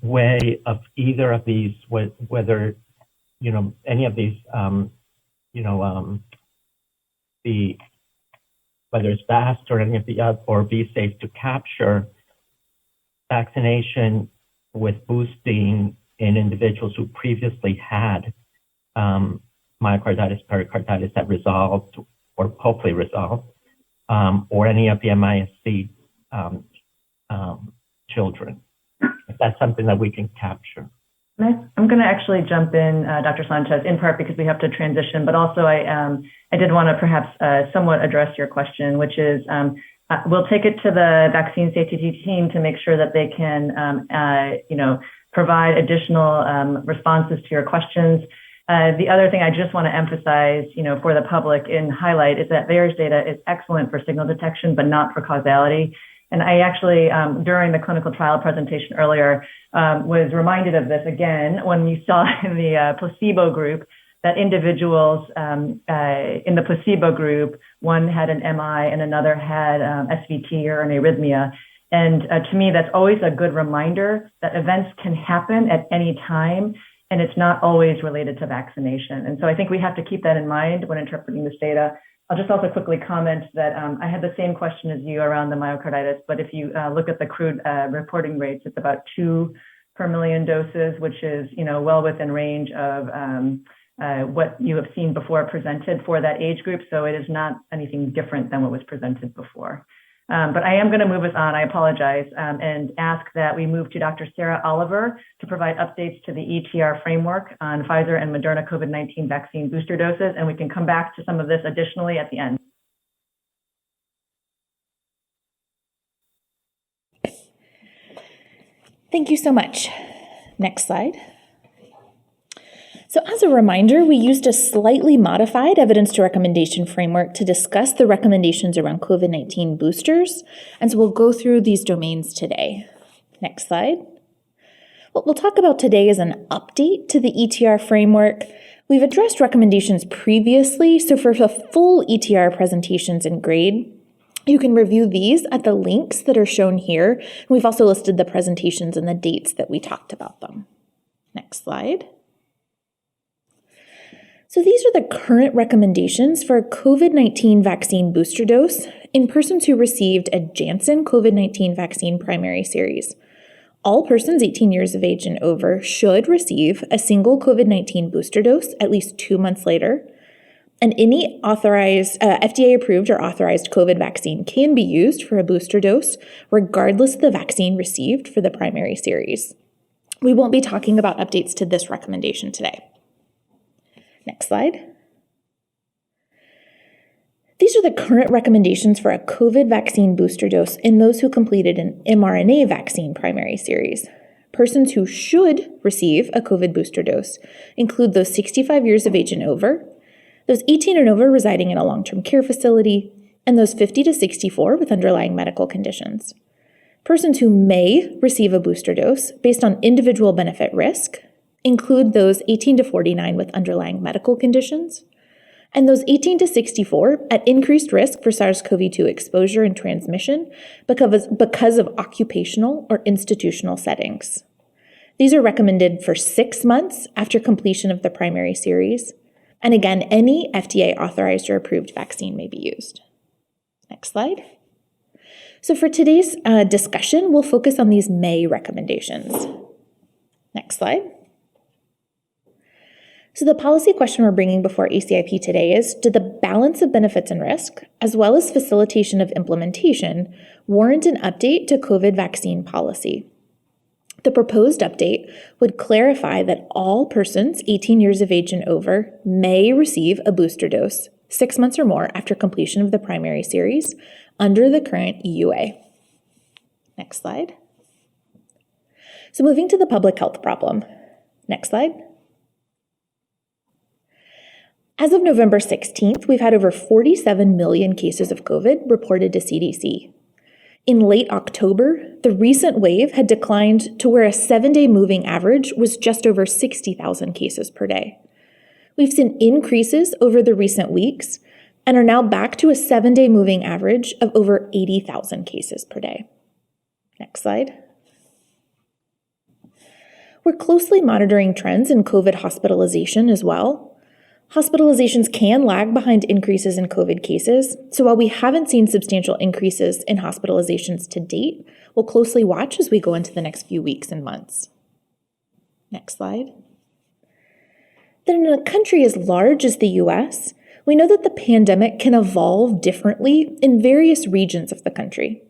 way of either of these, whether, any of these, whether it's VAST or any of the other, or VSafe, to capture vaccination with boosting in individuals who previously had myocarditis, pericarditis that resolved, or hopefully resolved, or any of the MISC children? If that's something that we can capture. I'm going to actually jump in, Dr. Sanchez, in part because we have to transition, but also I did want to perhaps somewhat address your question, which is we'll take it to the vaccine safety team to make sure that they can, provide additional responses to your questions. The other thing I just want to emphasize, for the public and highlight, is that VAERS data is excellent for signal detection, but not for causality. And I actually, during the clinical trial presentation earlier, was reminded of this again when you saw in the placebo group that individuals in the placebo group, one had an MI and another had SVT or an arrhythmia. And to me, that's always a good reminder that events can happen at any time, and it's not always related to vaccination. And so I think we have to keep that in mind when interpreting this data. I'll just also quickly comment that I had the same question as you around the myocarditis, but if you look at the Crude reporting rates, it's about 2 per million doses, which is well within range of what you have seen before presented for that age group. So it is not anything different than what was presented before. But I am going to move us on, I apologize, and ask that we move to Dr. Sarah Oliver to provide updates to the EtR Framework on Pfizer and Moderna COVID-19 vaccine booster doses, and we can come back to some of this additionally at the end. Thank you so much. Next slide. So as a reminder, we used a slightly modified evidence to recommendation framework to discuss the recommendations around COVID-19 boosters. And so we'll go through these domains today. Next slide. What we'll talk about today is an update to the EtR framework. We've addressed recommendations previously, so for the full EtR presentations in grade, you can review these at the links that are shown here. We've also listed the presentations and the dates that we talked about them. Next slide. So these are the current recommendations for a COVID-19 vaccine booster dose in persons who received a Janssen COVID-19 vaccine primary series. All persons 18 years of age and over should receive a single COVID-19 booster dose at least 2 months later. And any authorized, FDA-approved or authorized COVID vaccine can be used for a booster dose, regardless of the vaccine received for the primary series. We won't be talking about updates to this recommendation today. Next slide. These are the current recommendations for a COVID vaccine booster dose in those who completed an mRNA vaccine primary series. Persons who should receive a COVID booster dose include those 65 years of age and over, those 18 and over residing in a long-term care facility, and those 50 to 64 with underlying medical conditions. Persons who may receive a booster dose based on individual benefit risk include those 18 to 49 with underlying medical conditions, and those 18 to 64 at increased risk for SARS-CoV-2 exposure and transmission because of occupational or institutional settings. These are recommended for 6 months after completion of the primary series. And again, any FDA authorized or approved vaccine may be used. Next slide. So for today's discussion, we'll focus on these May recommendations. Next slide. So the policy question we're bringing before ACIP today is, did the balance of benefits and risk, as well as facilitation of implementation, warrant an update to COVID vaccine policy? The proposed update would clarify that all persons 18 years of age and over may receive a booster dose 6 months or more after completion of the primary series under the current EUA. Next slide. So moving to the public health problem. Next slide. As of November 16th, we've had over 47 million cases of COVID reported to CDC. In late October, the recent wave had declined to where a 7-day moving average was just over 60,000 cases per day. We've seen increases over the recent weeks and are now back to a 7-day moving average of over 80,000 cases per day. Next slide. We're closely monitoring trends in COVID hospitalization as well. Hospitalizations can lag behind increases in COVID cases, so while we haven't seen substantial increases in hospitalizations to date, we'll closely watch as we go into the next few weeks and months. Next slide. Then in a country as large as the US, we know that the pandemic can evolve differently in various regions of the country.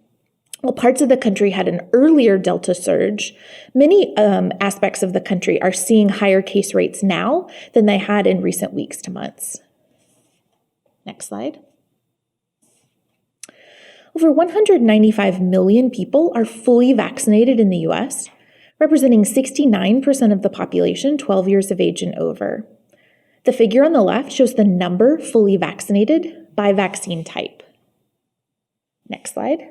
While parts of the country had an earlier Delta surge, many aspects of the country are seeing higher case rates now than they had in recent weeks to months. Next slide. Over 195 million people are fully vaccinated in the US, representing 69% of the population 12 years of age and over. The figure on the left shows the number fully vaccinated by vaccine type. Next slide.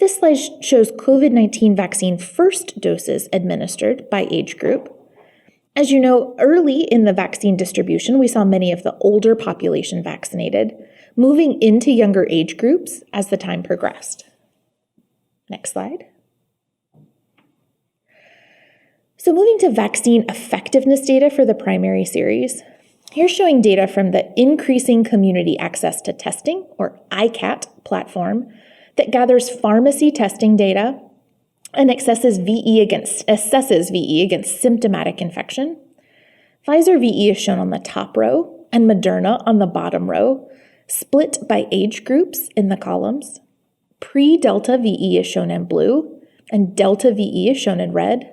This slide shows COVID-19 vaccine first doses administered by age group. As you know, early in the vaccine distribution, we saw many of the older population vaccinated, moving into younger age groups as the time progressed. Next slide. So moving to vaccine effectiveness data for the primary series, here's showing data from the Increasing Community Access to Testing, or ICAT platform, that gathers pharmacy testing data and assesses VE against symptomatic infection. Pfizer VE is shown on the top row and Moderna on the bottom row, split by age groups in the columns. Pre-Delta VE is shown in blue and Delta VE is shown in red.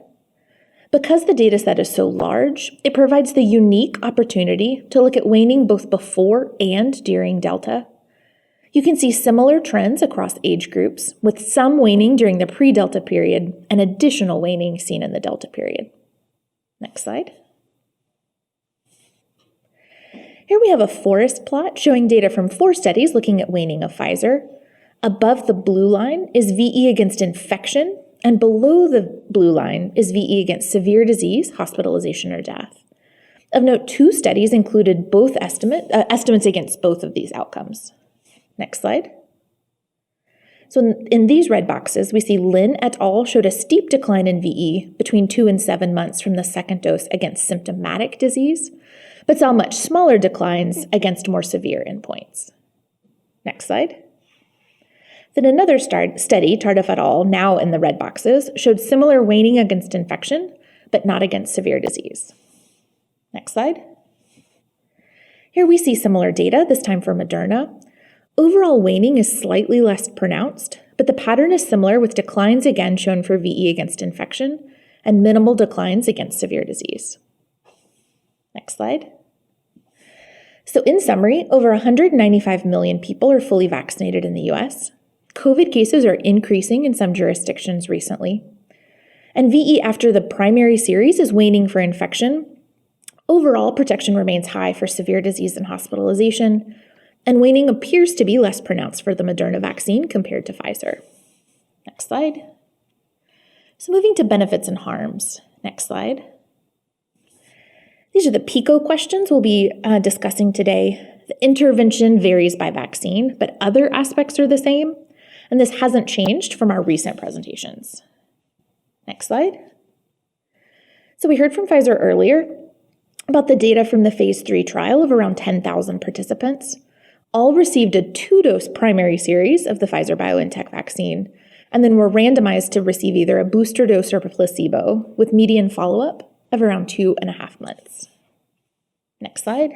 Because the data set is so large, it provides the unique opportunity to look at waning both before and during Delta. You can see similar trends across age groups, with some waning during the pre-Delta period and additional waning seen in the Delta period. Next slide. Here we have a forest plot showing data from 4 studies looking at waning of Pfizer. Above the blue line is VE against infection, and below the blue line is VE against severe disease, hospitalization, or death. Of note, 2 studies included both estimates against both of these outcomes. Next slide. So in these red boxes, we see Lin et al. Showed a steep decline in VE between 2 and 7 months from the second dose against symptomatic disease, but saw much smaller declines against more severe endpoints. Next slide. Then another study, Tardif et al., now in the red boxes, showed similar waning against infection, but not against severe disease. Next slide. Here we see similar data, this time for Moderna. Overall waning is slightly less pronounced, but the pattern is similar, with declines again shown for VE against infection and minimal declines against severe disease. Next slide. So in summary, over 195 million people are fully vaccinated in the US. COVID cases are increasing in some jurisdictions recently. And VE after the primary series is waning for infection. Overall, protection remains high for severe disease and hospitalization, and waning appears to be less pronounced for the Moderna vaccine compared to Pfizer. Next slide. So moving to benefits and harms. Next slide. These are the PICO questions we'll be discussing today. The intervention varies by vaccine, but other aspects are the same, and this hasn't changed from our recent presentations. Next slide. So we heard from Pfizer earlier about the data from the phase 3 trial of around 10,000 participants. All received a 2-dose primary series of the Pfizer-BioNTech vaccine, and then were randomized to receive either a booster dose or a placebo, with median follow-up of around 2.5 months. Next slide.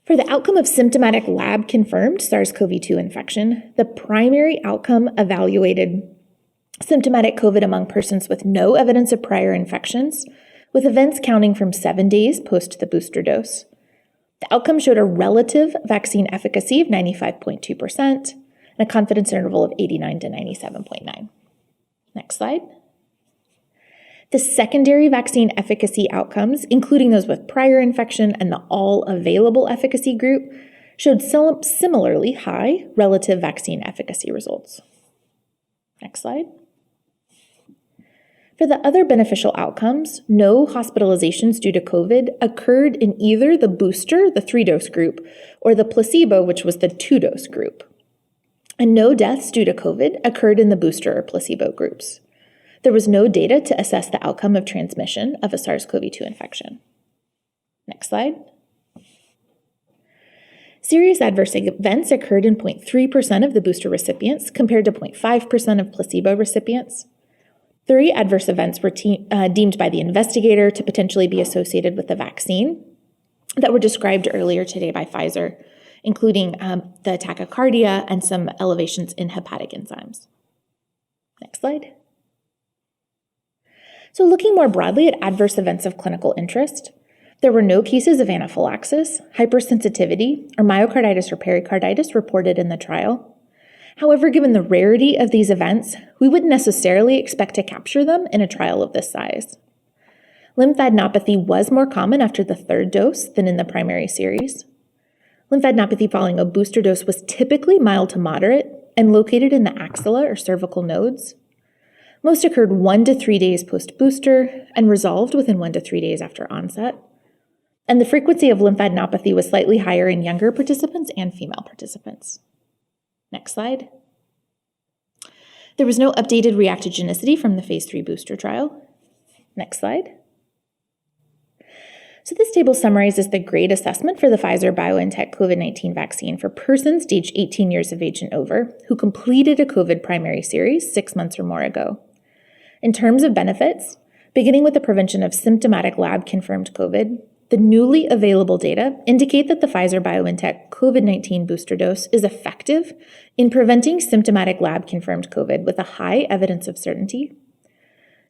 For the outcome of symptomatic lab-confirmed SARS-CoV-2 infection, the primary outcome evaluated symptomatic COVID among persons with no evidence of prior infections, with events counting from 7 days post the booster dose. The outcome showed a relative vaccine efficacy of 95.2% and a confidence interval of 89 to 97.9. Next slide. The secondary vaccine efficacy outcomes, including those with prior infection and the all available efficacy group, showed similarly high relative vaccine efficacy results. Next slide. For the other beneficial outcomes, no hospitalizations due to COVID occurred in either the booster, the 3-dose group, or the placebo, which was the 2-dose group. And no deaths due to COVID occurred in the booster or placebo groups. There was no data to assess the outcome of transmission of a SARS-CoV-2 infection. Next slide. Serious adverse events occurred in 0.3% of the booster recipients compared to 0.5% of placebo recipients. 3 adverse events were deemed by the investigator to potentially be associated with the vaccine that were described earlier today by Pfizer, including the tachycardia and some elevations in hepatic enzymes. Next slide. So looking more broadly at adverse events of clinical interest, there were no cases of anaphylaxis, hypersensitivity, or myocarditis or pericarditis reported in the trial. However, given the rarity of these events, we wouldn't necessarily expect to capture them in a trial of this size. Lymphadenopathy was more common after the 3rd dose than in the primary series. Lymphadenopathy following a booster dose was typically mild to moderate and located in the axilla or cervical nodes. Most occurred 1 to 3 days post-booster and resolved within 1 to 3 days after onset. And the frequency of lymphadenopathy was slightly higher in younger participants and female participants. Next slide. There was no updated reactogenicity from the phase 3 booster trial. Next slide. So this table summarizes the grade assessment for the Pfizer-BioNTech COVID-19 vaccine for persons aged 18 years of age and over who completed a COVID primary series 6 months or more ago. In terms of benefits, beginning with the prevention of symptomatic lab-confirmed COVID, the newly available data indicate that the Pfizer-BioNTech COVID-19 booster dose is effective in preventing symptomatic lab-confirmed COVID with a high evidence of certainty.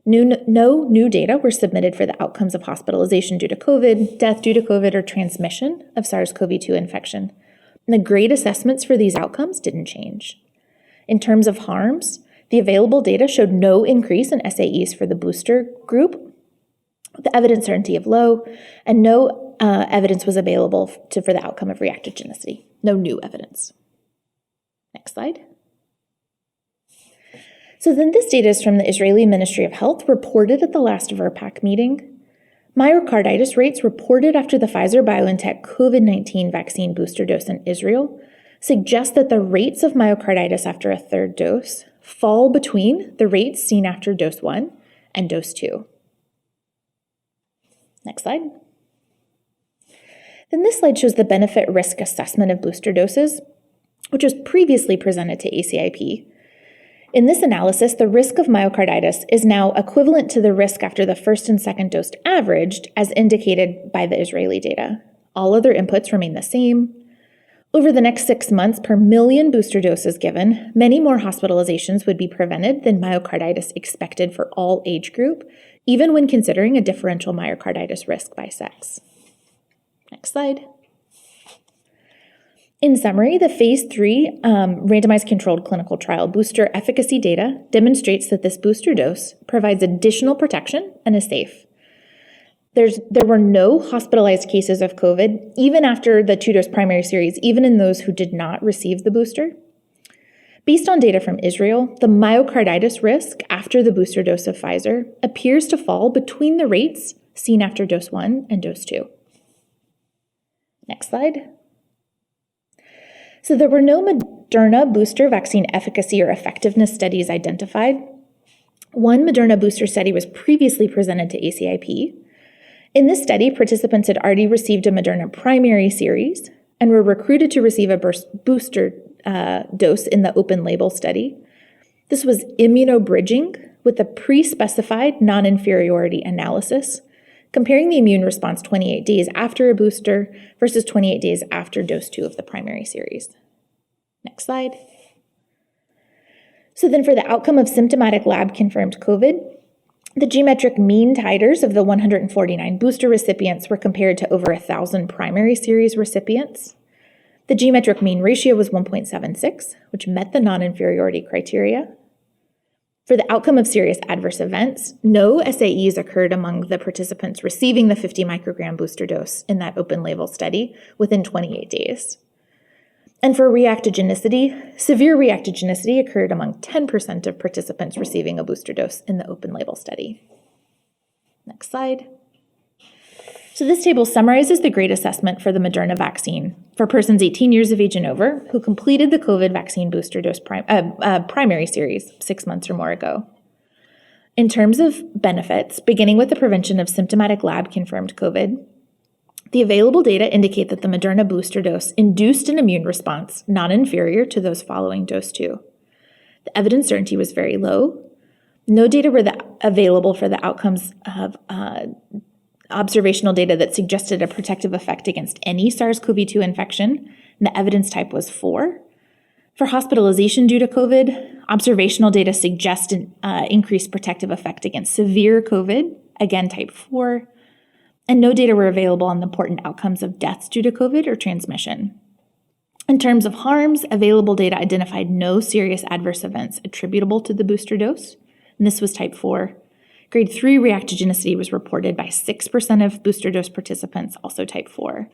No new data were submitted for the outcomes of hospitalization due to COVID, death due to COVID, or transmission of SARS-CoV-2 infection. And the grade assessments for these outcomes didn't change. In terms of harms, the available data showed no increase in SAEs for the booster group, the evidence certainty of low, and no evidence was available for the outcome of reactogenicity. No new evidence. Next slide. So then this data is from the Israeli Ministry of Health reported at the last VRPAC meeting. Myocarditis rates reported after the Pfizer-BioNTech COVID-19 vaccine booster dose in Israel suggest that the rates of myocarditis after a third dose fall between the rates seen after dose 1 and dose 2. Next slide. Then this slide shows the benefit risk assessment of booster doses, which was previously presented to ACIP. In this analysis, the risk of myocarditis is now equivalent to the risk after the first and second dose averaged, as indicated by the Israeli data. All other inputs remain the same. Over the next 6 months, per million booster doses given, many more hospitalizations would be prevented than myocarditis expected for all age group, even when considering a differential myocarditis risk by sex. Next slide. In summary, the phase 3 randomized controlled clinical trial booster efficacy data demonstrates that this booster dose provides additional protection and is safe. There were no hospitalized cases of COVID, even after the 2-dose primary series, even in those who did not receive the booster. Based on data from Israel, the myocarditis risk after the booster dose of Pfizer appears to fall between the rates seen after dose 1 and dose 2. Next slide. So there were no Moderna booster vaccine efficacy or effectiveness studies identified. One Moderna booster study was previously presented to ACIP. In this study, participants had already received a Moderna primary series and were recruited to receive a booster dose in the open label study. This was immunobridging with a pre-specified non-inferiority analysis, comparing the immune response 28 days after a booster versus 28 days after dose 2 of the primary series. Next slide. So then for the outcome of symptomatic lab-confirmed COVID, the geometric mean titers of the 149 booster recipients were compared to over 1,000 primary series recipients. The geometric mean ratio was 1.76, which met the non-inferiority criteria. For the outcome of serious adverse events, no SAEs occurred among the participants receiving the 50 microgram booster dose in that open label study within 28 days. And for reactogenicity, severe reactogenicity occurred among 10% of participants receiving a booster dose in the open label study. Next slide. So this table summarizes the grade assessment for the Moderna vaccine for persons 18 years of age and over who completed the COVID vaccine booster dose primary series 6 months or more ago. In terms of benefits, beginning with the prevention of symptomatic lab-confirmed COVID, the available data indicate that the Moderna booster dose induced an immune response non-inferior to those following dose 2. The evidence certainty was very low. No data were available for the outcomes of observational data that suggested a protective effect against any SARS-CoV-2 infection, and the evidence type was 4. For hospitalization due to COVID, observational data suggest an increased protective effect against severe COVID, again type 4, and no data were available on the important outcomes of deaths due to COVID or transmission. In terms of harms, available data identified no serious adverse events attributable to the booster dose, and this was type 4. Grade 3 reactogenicity was reported by 6% of booster dose participants, also type 4.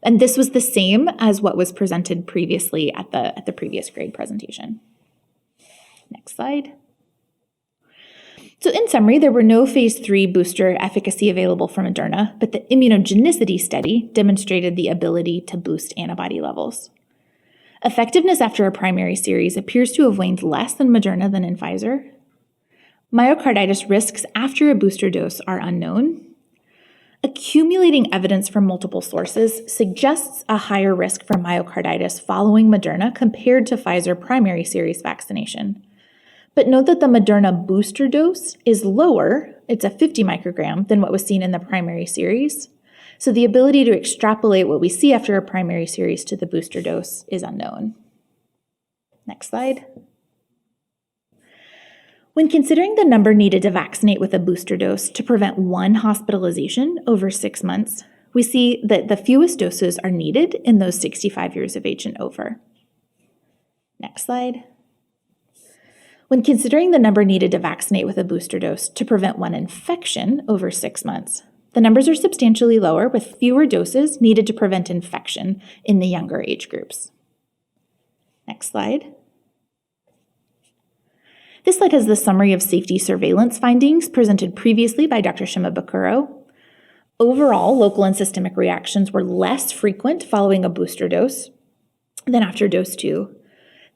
And this was the same as what was presented previously at the previous grade presentation. Next slide. So in summary, there were no phase 3 booster efficacy available for Moderna, but the immunogenicity study demonstrated the ability to boost antibody levels. Effectiveness after a primary series appears to have waned less than Moderna than in Pfizer. Myocarditis risks after a booster dose are unknown. Accumulating evidence from multiple sources suggests a higher risk for myocarditis following Moderna compared to Pfizer primary series vaccination. But note that the Moderna booster dose is lower, it's a 50 microgram, than what was seen in the primary series. So the ability to extrapolate what we see after a primary series to the booster dose is unknown. Next slide. When considering the number needed to vaccinate with a booster dose to prevent one hospitalization over 6 months, we see that the fewest doses are needed in those 65 years of age and over. Next slide. When considering the number needed to vaccinate with a booster dose to prevent one infection over 6 months, the numbers are substantially lower with fewer doses needed to prevent infection in the younger age groups. Next slide. This slide has the summary of safety surveillance findings presented previously by Dr. Shimabukuro. Overall, local and systemic reactions were less frequent following a booster dose than after dose 2.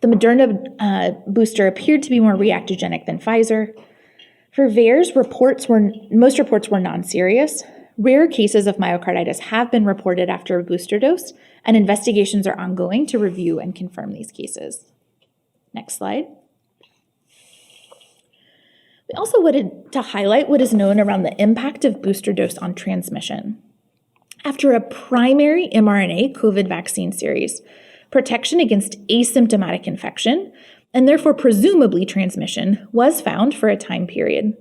The Moderna booster appeared to be more reactogenic than Pfizer. For VAERS, most reports were non-serious. Rare cases of myocarditis have been reported after a booster dose, and investigations are ongoing to review and confirm these cases. Next slide. We also wanted to highlight what is known around the impact of booster dose on transmission. After a primary mRNA COVID vaccine series, protection against asymptomatic infection, and therefore presumably transmission, was found for a time period.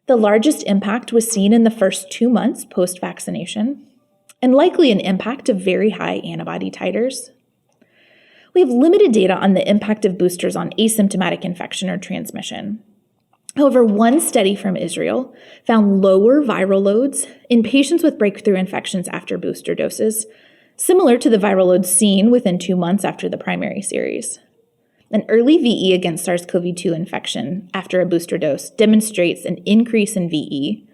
The largest impact was seen in the first 2 months post-vaccination, and likely an impact of very high antibody titers. We have limited data on the impact of boosters on asymptomatic infection or transmission. However, one study from Israel found lower viral loads in patients with breakthrough infections after booster doses, similar to the viral loads seen within 2 months after the primary series. An early VE against SARS-CoV-2 infection after a booster dose demonstrates an increase in VE,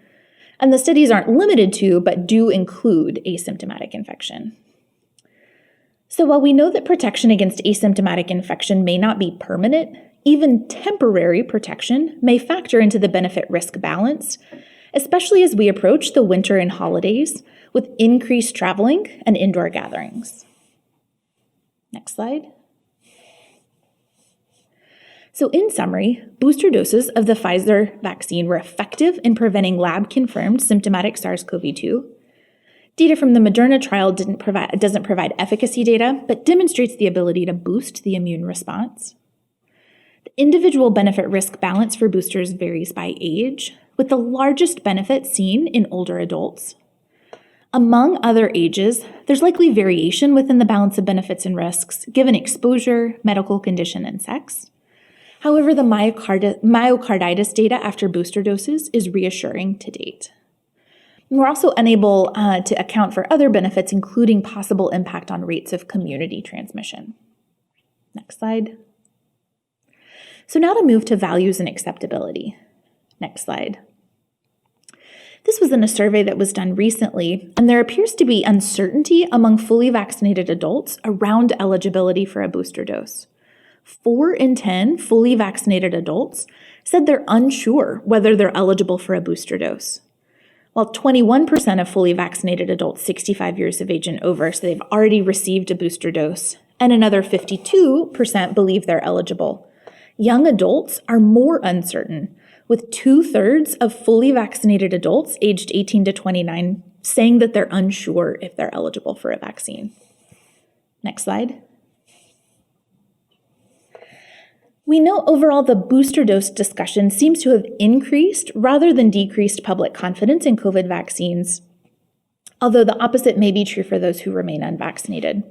and the studies aren't limited to, but do include asymptomatic infection. So while we know that protection against asymptomatic infection may not be permanent, even temporary protection may factor into the benefit-risk balance, especially as we approach the winter and holidays with increased traveling and indoor gatherings. Next slide. So in summary, booster doses of the Pfizer vaccine were effective in preventing lab-confirmed symptomatic SARS-CoV-2. Data from the Moderna trial doesn't provide efficacy data, but demonstrates the ability to boost the immune response. The individual benefit-risk balance for boosters varies by age, with the largest benefit seen in older adults. Among other ages, there's likely variation within the balance of benefits and risks, given exposure, medical condition, and sex. However, the myocarditis data after booster doses is reassuring to date. And we're also unable to account for other benefits, including possible impact on rates of community transmission. Next slide. So now to move to values and acceptability. Next slide. This was in a survey that was done recently, and there appears to be uncertainty among fully vaccinated adults around eligibility for a booster dose. 4 in 10 fully vaccinated adults said they're unsure whether they're eligible for a booster dose, while 21% of fully vaccinated adults 65 years of age and over say they've already received a booster dose, and another 52% believe they're eligible. Young adults are more uncertain, with 2/3 of fully vaccinated adults aged 18 to 29 saying that they're unsure if they're eligible for a vaccine. Next slide. We know overall the booster dose discussion seems to have increased rather than decreased public confidence in COVID vaccines, although the opposite may be true for those who remain unvaccinated.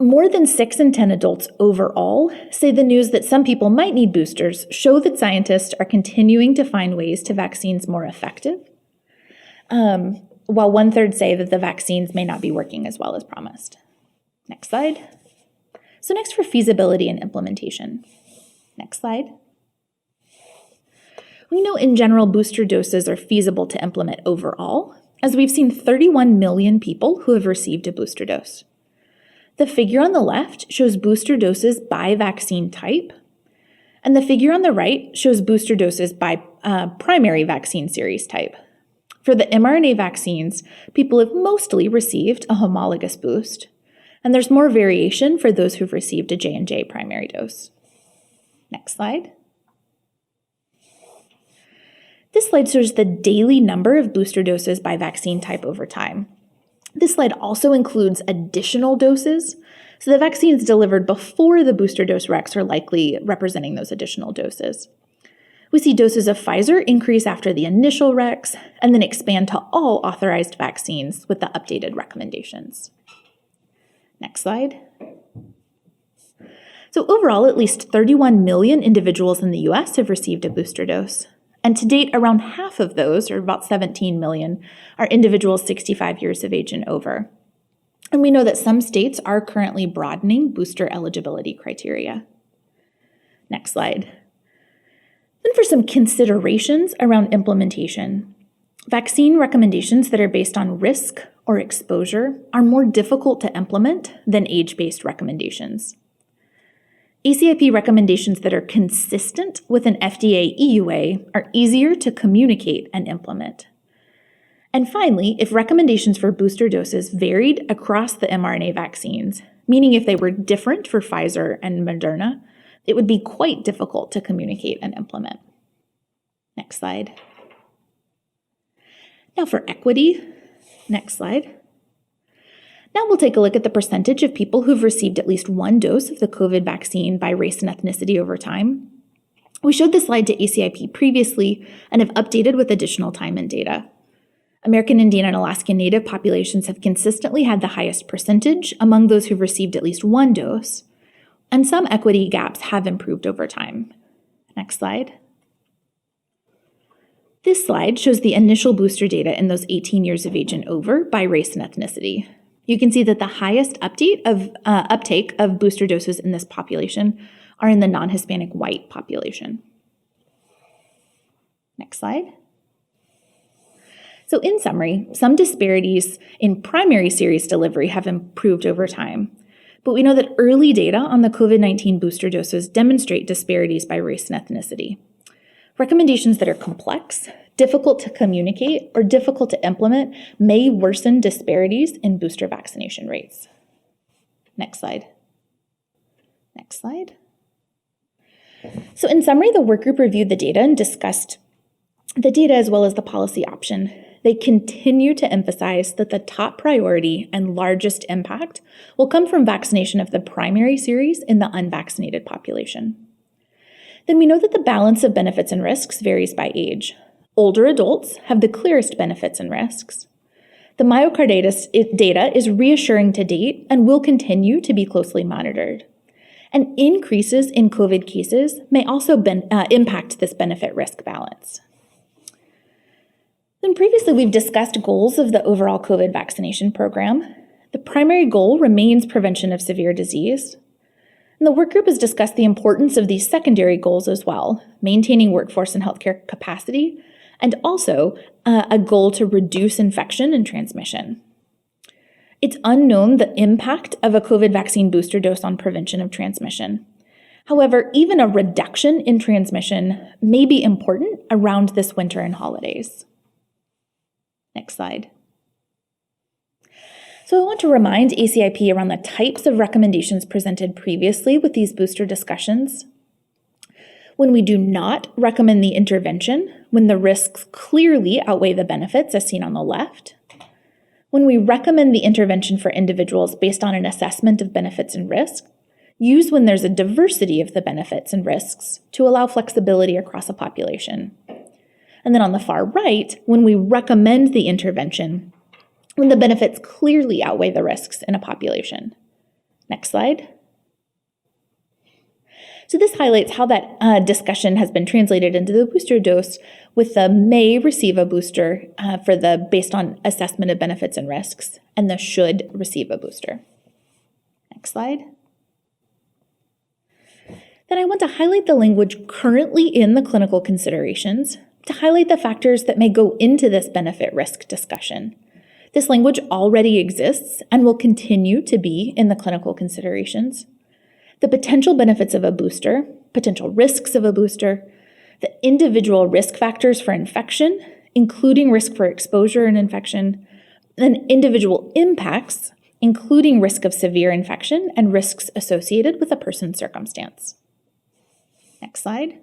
More than 6 in 10 adults overall say the news that some people might need boosters show that scientists are continuing to find ways to vaccines more effective, while 1/3 say that the vaccines may not be working as well as promised. Next slide. So next for feasibility and implementation. Next slide. We know in general booster doses are feasible to implement overall, as we've seen 31 million people who have received a booster dose. The figure on the left shows booster doses by vaccine type, and the figure on the right shows booster doses by primary vaccine series type. For the mRNA vaccines, people have mostly received a homologous boost, and there's more variation for those who've received a J&J primary dose. Next slide. This slide shows the daily number of booster doses by vaccine type over time. This slide also includes additional doses, so the vaccines delivered before the booster dose recs are likely representing those additional doses. We see doses of Pfizer increase after the initial recs and then expand to all authorized vaccines with the updated recommendations. Next slide. So overall, at least 31 million individuals in the US have received a booster dose. And to date, around half of those, or about 17 million, are individuals 65 years of age and over. And we know that some states are currently broadening booster eligibility criteria. Next slide. Then for some considerations around implementation. Vaccine recommendations that are based on risk or exposure are more difficult to implement than age-based recommendations. ACIP recommendations that are consistent with an FDA EUA are easier to communicate and implement. And finally, if recommendations for booster doses varied across the mRNA vaccines, meaning if they were different for Pfizer and Moderna, it would be quite difficult to communicate and implement. Next slide. Now for equity. Next slide. Now we'll take a look at the percentage of people who've received at least one dose of the COVID vaccine by race and ethnicity over time. We showed this slide to ACIP previously and have updated with additional time and data. American Indian and Alaskan Native populations have consistently had the highest percentage among those who've received at least one dose, and some equity gaps have improved over time. Next slide. This slide shows the initial booster data in those 18 years of age and over by race and ethnicity. You can see that the highest uptake of booster doses in this population are in the non-Hispanic white population. Next slide. So in summary, some disparities in primary series delivery have improved over time, but we know that early data on the COVID-19 booster doses demonstrate disparities by race and ethnicity. Recommendations that are complex, difficult to communicate, or difficult to implement may worsen disparities in booster vaccination rates. Next slide. Next slide. So in summary, the work group reviewed the data and discussed the data as well as the policy option. They continue to emphasize that the top priority and largest impact will come from vaccination of the primary series in the unvaccinated population. Then we know that the balance of benefits and risks varies by age. Older adults have the clearest benefits and risks. The myocarditis data is reassuring to date and will continue to be closely monitored. And increases in COVID cases may also impact this benefit-risk balance. Then previously, we've discussed goals of the overall COVID vaccination program. The primary goal remains prevention of severe disease. And the work group has discussed the importance of these secondary goals as well, maintaining workforce and healthcare capacity, and also a goal to reduce infection and transmission. It's unknown the impact of a COVID vaccine booster dose on prevention of transmission. However, even a reduction in transmission may be important around this winter and holidays. Next slide. So I want to remind ACIP around the types of recommendations presented previously with these booster discussions. When we do not recommend the intervention, when the risks clearly outweigh the benefits as seen on the left, when we recommend the intervention for individuals based on an assessment of benefits and risks, use when there's a diversity of the benefits and risks to allow flexibility across a population. And then on the far right, when we recommend the intervention, when the benefits clearly outweigh the risks in a population. Next slide. So this highlights how that discussion has been translated into the booster dose, with the may receive a booster for the based on assessment of benefits and risks, and the should receive a booster. Next slide. Then I want to highlight the language currently in the clinical considerations to highlight the factors that may go into this benefit-risk discussion. This language already exists and will continue to be in the clinical considerations. The potential benefits of a booster, potential risks of a booster, the individual risk factors for infection, including risk for exposure and infection, and individual impacts, including risk of severe infection and risks associated with a person's circumstance. Next slide.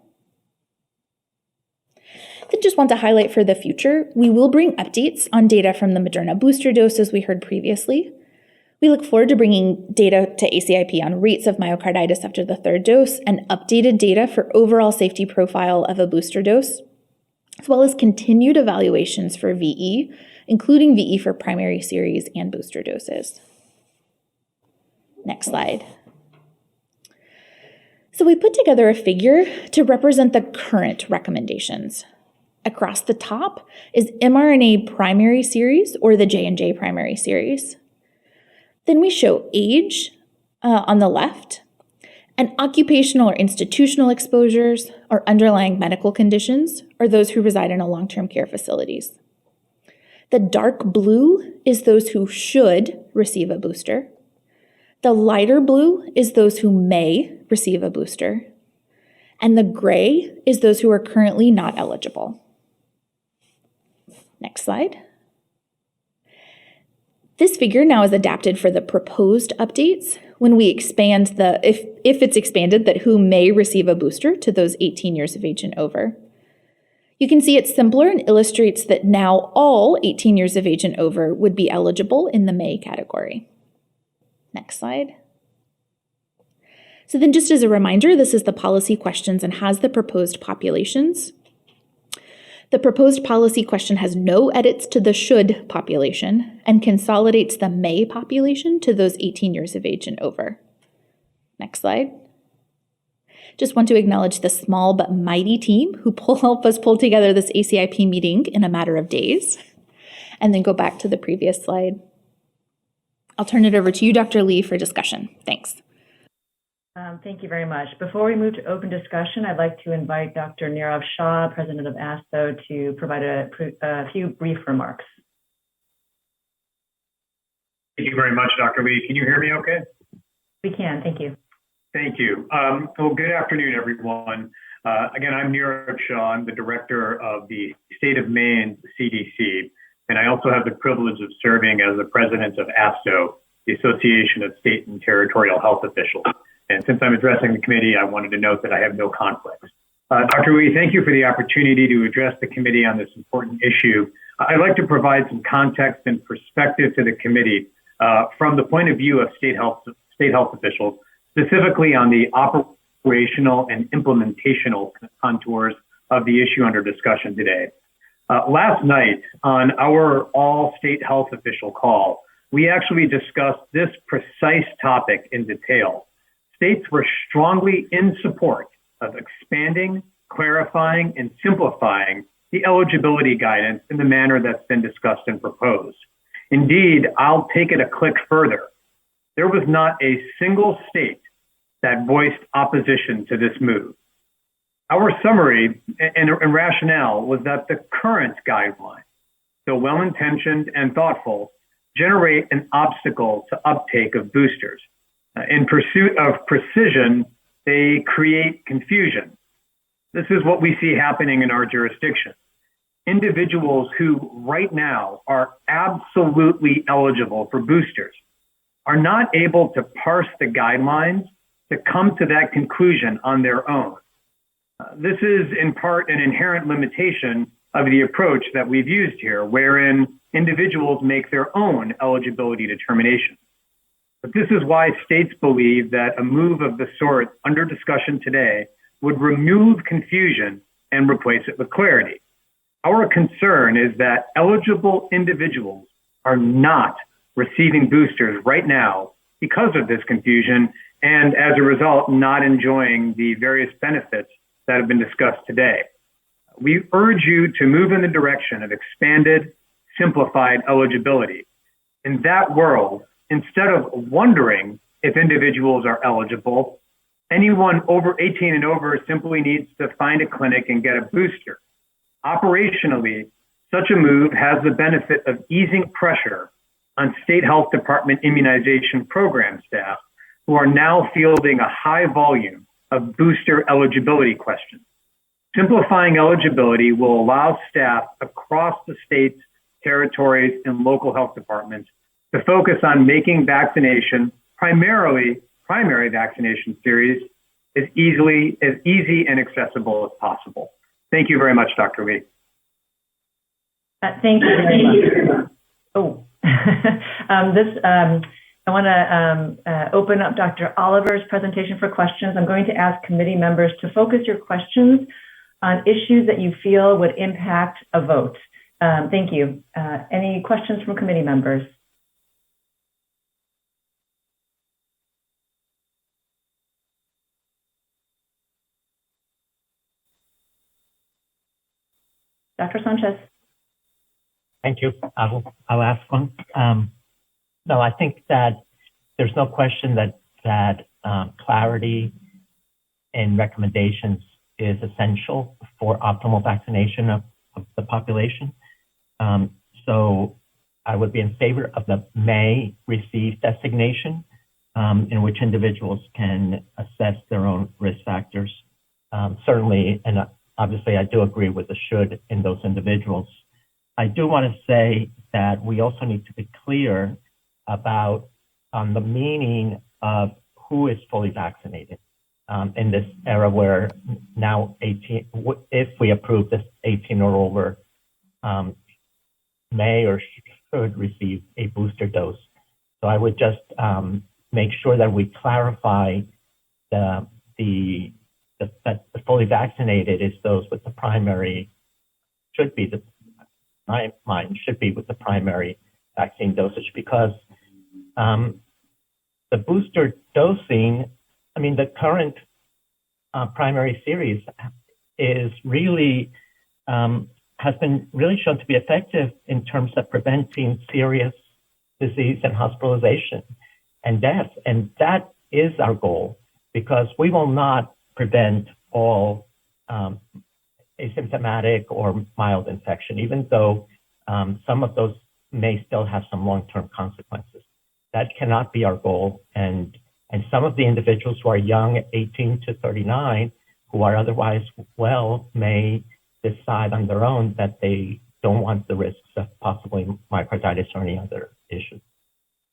Then just want to highlight for the future, we will bring updates on data from the Moderna booster dose as we heard previously. We look forward to bringing data to ACIP on rates of myocarditis after the third dose and updated data for overall safety profile of a booster dose, as well as continued evaluations for VE, including VE for primary series and booster doses. Next slide. So we put together a figure to represent the current recommendations. Across the top is mRNA primary series or the J&J primary series. Then we show age on the left and occupational or institutional exposures or underlying medical conditions or those who reside in a long-term care facilities. The dark blue is those who should receive a booster. The lighter blue is those who may receive a booster. And the gray is those who are currently not eligible. Next slide. This figure now is adapted for the proposed updates when we expand if it's expanded, that who may receive a booster to those 18 years of age and over. You can see it's simpler and illustrates that now all 18 years of age and over would be eligible in the may category. Next slide. So then just as a reminder, this is the policy questions and has the proposed populations. The proposed policy question has no edits to the should population and consolidates the may population to those 18 years of age and over. Next slide. Just want to acknowledge the small but mighty team who help us pull together this ACIP meeting in a matter of days. And then go back to the previous slide. I'll turn it over to you, Dr. Lee, for discussion. Thanks. Thank you very much. Before we move to open discussion, I'd like to invite Dr. Nirav Shah, President of ASTO, to provide a few brief remarks. Thank you very much, Dr. Lee. Can you hear me okay? We can, thank you. Thank you. Well, good afternoon, everyone. Again, I'm Nirav Shah. I'm the director of the State of Maine CDC, and I also have the privilege of serving as the president of ASTO, the Association of State and Territorial Health Officials. And since I'm addressing the committee, I wanted to note that I have no conflicts. Dr. Lee, thank you for the opportunity to address the committee on this important issue. I'd like to provide some context and perspective to the committee from the point of view of state health officials, specifically on the operational and implementational contours of the issue under discussion today. Last night on our all-state health official call, we actually discussed this precise topic in detail. States were strongly in support of expanding, clarifying, and simplifying the eligibility guidance in the manner that's been discussed and proposed. Indeed, I'll take it a click further. There was not a single state that voiced opposition to this move. Our summary and rationale was that the current guidelines, though well-intentioned and thoughtful, generate an obstacle to uptake of boosters. In pursuit of precision, they create confusion. This is what we see happening in our jurisdiction. Individuals who right now are absolutely eligible for boosters are not able to parse the guidelines to come to that conclusion on their own. This is in part an inherent limitation of the approach that we've used here, wherein individuals make their own eligibility determination. But this is why states believe that a move of the sort under discussion today would remove confusion and replace it with clarity. Our concern is that eligible individuals are not receiving boosters right now because of this confusion, and as a result, not enjoying the various benefits that have been discussed today. We urge you to move in the direction of expanded, simplified eligibility. In that world, instead of wondering if individuals are eligible, Anyone over 18 and over simply needs to find a clinic and get a booster. Operationally, such a move has the benefit of easing pressure on state health department immunization program staff who are now fielding a high volume of booster eligibility questions. Simplifying eligibility will allow staff across the states, territories, and local health departments to focus on making vaccination, primary vaccination series, as easy and accessible as possible. Thank you very much, Dr. Lee. Thank you very much. Oh, I want to open up Dr. Oliver's presentation for questions. I'm going to ask committee members to focus your questions on issues that you feel would impact a vote. Thank you. Any questions from committee members? Dr. Sanchez. Thank you. I'll ask one. No, I think that there's no question that clarity in recommendations is essential for optimal vaccination of the population. So I would be in favor of the may receive designation, in which individuals can assess their own risk factors. Certainly, and obviously I do agree with the should in those individuals. I do want to say that we also need to be clear about the meaning of who is fully vaccinated in this era where now 18, if we approve this 18 or over, may or should receive a booster dose. So I would just make sure that we clarify that the fully vaccinated is those with the primary, should be with the primary vaccine dosage, because the booster dosing, I mean, the current primary series is really, has been really shown to be effective in terms of preventing serious disease and hospitalization and death. And that is our goal, because we will not prevent all asymptomatic or mild infection, even though some of those may still have some long-term consequences. That cannot be our goal. And some of the individuals who are young, 18 to 39, who are otherwise well, may decide on their own that they don't want the risks of possibly myocarditis or any other issue.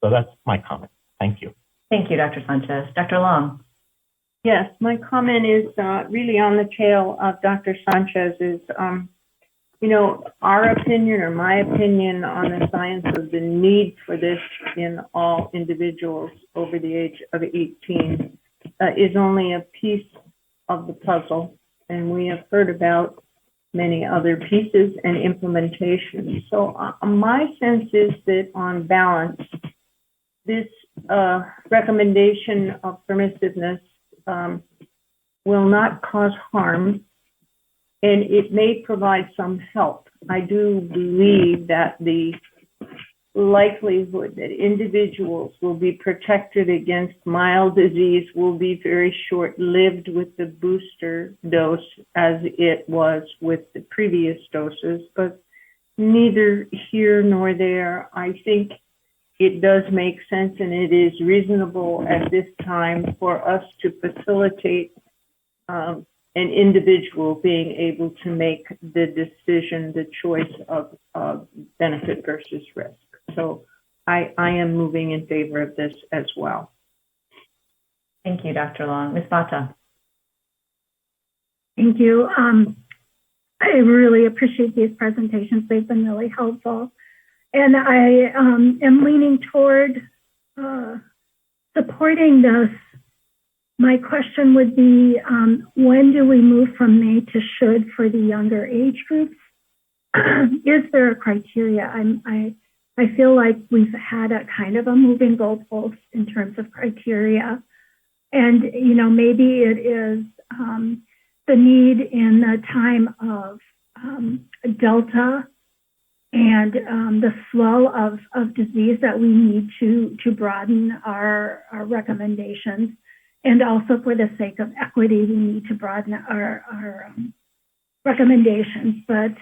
So that's my comment. Thank you. Thank you, Dr. Sanchez. Dr. Long. Yes, my comment is really on the tail of Dr. Sanchez's. Our opinion, or my opinion, on the science of the need for this in all individuals over the age of 18 is only a piece of the puzzle, and we have heard about many other pieces and implementation. So my sense is that on balance, this recommendation of permissiveness will not cause harm, and it may provide some help. I do believe that the likelihood that individuals will be protected against mild disease will be very short-lived with the booster dose, as it was with the previous doses, but neither here nor there. I think it does make sense, and it is reasonable at this time for us to facilitate an individual being able to make the decision, the choice of benefit versus risk. So I am moving in favor of this as well. Thank you, Dr. Long. Ms. Bata. Thank you. I really appreciate these presentations. They've been really helpful. And I am leaning toward supporting this. My question would be, when do we move from may to should for the younger age groups? Is there a criteria? I feel like we've had a kind of a moving goalpost in terms of criteria. And, maybe it is the need in the time of Delta and the flow of disease that we need to broaden our recommendations. And also for the sake of equity, we need to broaden our recommendations. But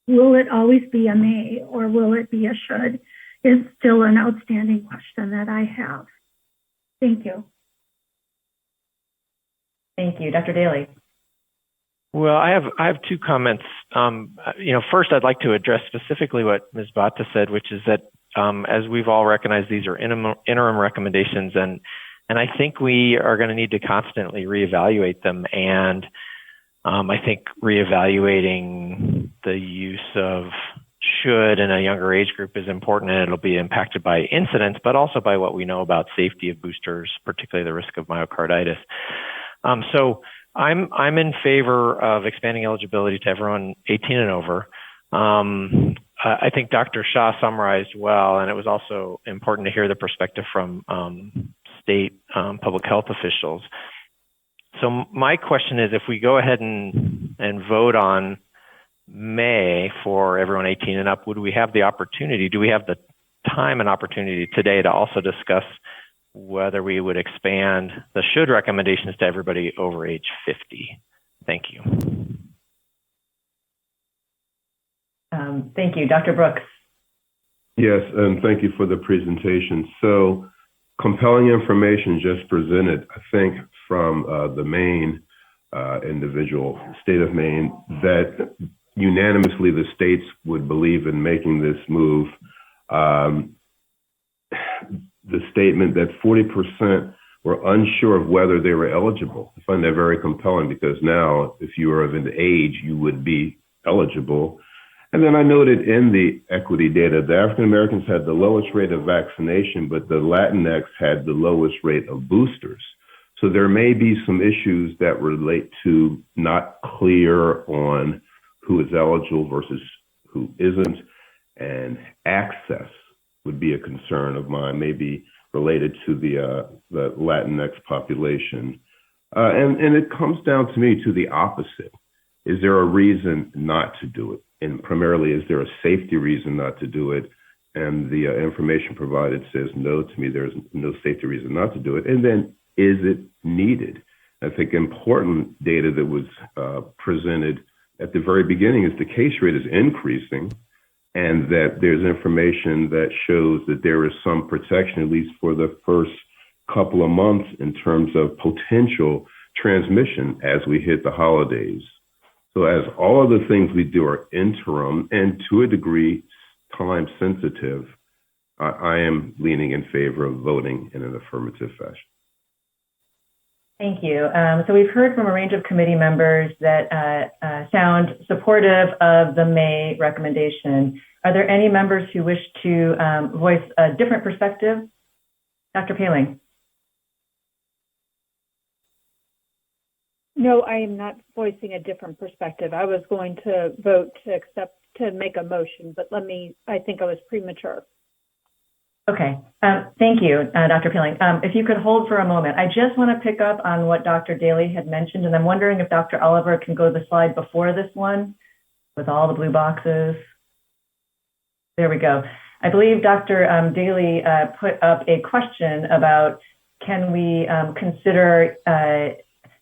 will it always be a may or will it be a should is still an outstanding question that I have. Thank you. Thank you. Dr. Daly. Well, I have two comments. First, I'd like to address specifically what Ms. Bhatta said, which is that as we've all recognized, these are interim recommendations, and I think we are going to need to constantly reevaluate them. And I think reevaluating the use of should in a younger age group is important, and it'll be impacted by incidence, but also by what we know about safety of boosters, particularly the risk of myocarditis. So I'm in favor of expanding eligibility to everyone 18 and over. I think Dr. Shah summarized well, and it was also important to hear the perspective from state public health officials. So my question is, if we go ahead and vote on May for everyone 18 and up, would we have the opportunity, do we have the time and opportunity today to also discuss whether we would expand the should recommendations to everybody over age 50? Thank you. Thank you. Dr. Brooks. Yes, and thank you for the presentation. So compelling information just presented, I think, from the Maine individual, state of Maine, that unanimously the states would believe in making this move. The statement that 40% were unsure of whether they were eligible. I find that very compelling, because now if you are of an age, you would be eligible. And then I noted in the equity data, the African Americans had the lowest rate of vaccination, but the Latinx had the lowest rate of boosters. So there may be some issues that relate to not clear on who is eligible versus who isn't, and access would be a concern of mine, maybe related to the Latinx population. And it comes down to me to the opposite. Is there a reason not to do it? And primarily, is there a safety reason not to do it? And the information provided says no to me, there's no safety reason not to do it. And then, is it needed? I think important data that was presented at the very beginning is the case rate is increasing, and that there's information that shows that there is some protection, at least for the first couple of months, in terms of potential transmission as we hit the holidays. So as all of the things we do are interim and to a degree time sensitive, I am leaning in favor of voting in an affirmative fashion. Thank you. So we've heard from a range of committee members that sound supportive of the May recommendation. Are there any members who wish to voice a different perspective? Dr. Paling. No, I am not voicing a different perspective. I was going to vote to make a motion, but I think I was premature. Okay, thank you, Dr. Paling. If you could hold for a moment, I just want to pick up on what Dr. Daly had mentioned, and I'm wondering if Dr. Oliver can go to the slide before this one with all the blue boxes. There we go. I believe Dr. Daly put up a question about can we consider,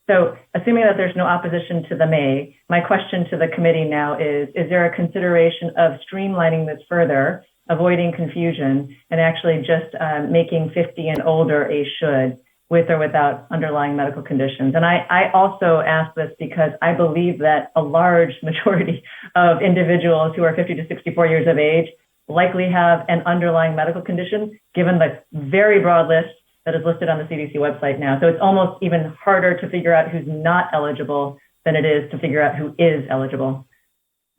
so assuming that there's no opposition to the May, my question to the committee now is there a consideration of streamlining this further, avoiding confusion, and actually just making 50 and older a should, with or without underlying medical conditions? And I also ask this because I believe that a large majority of individuals who are 50 to 64 years of age likely have an underlying medical condition, given the very broad list that is listed on the CDC website now. So it's almost even harder to figure out who's not eligible than it is to figure out who is eligible.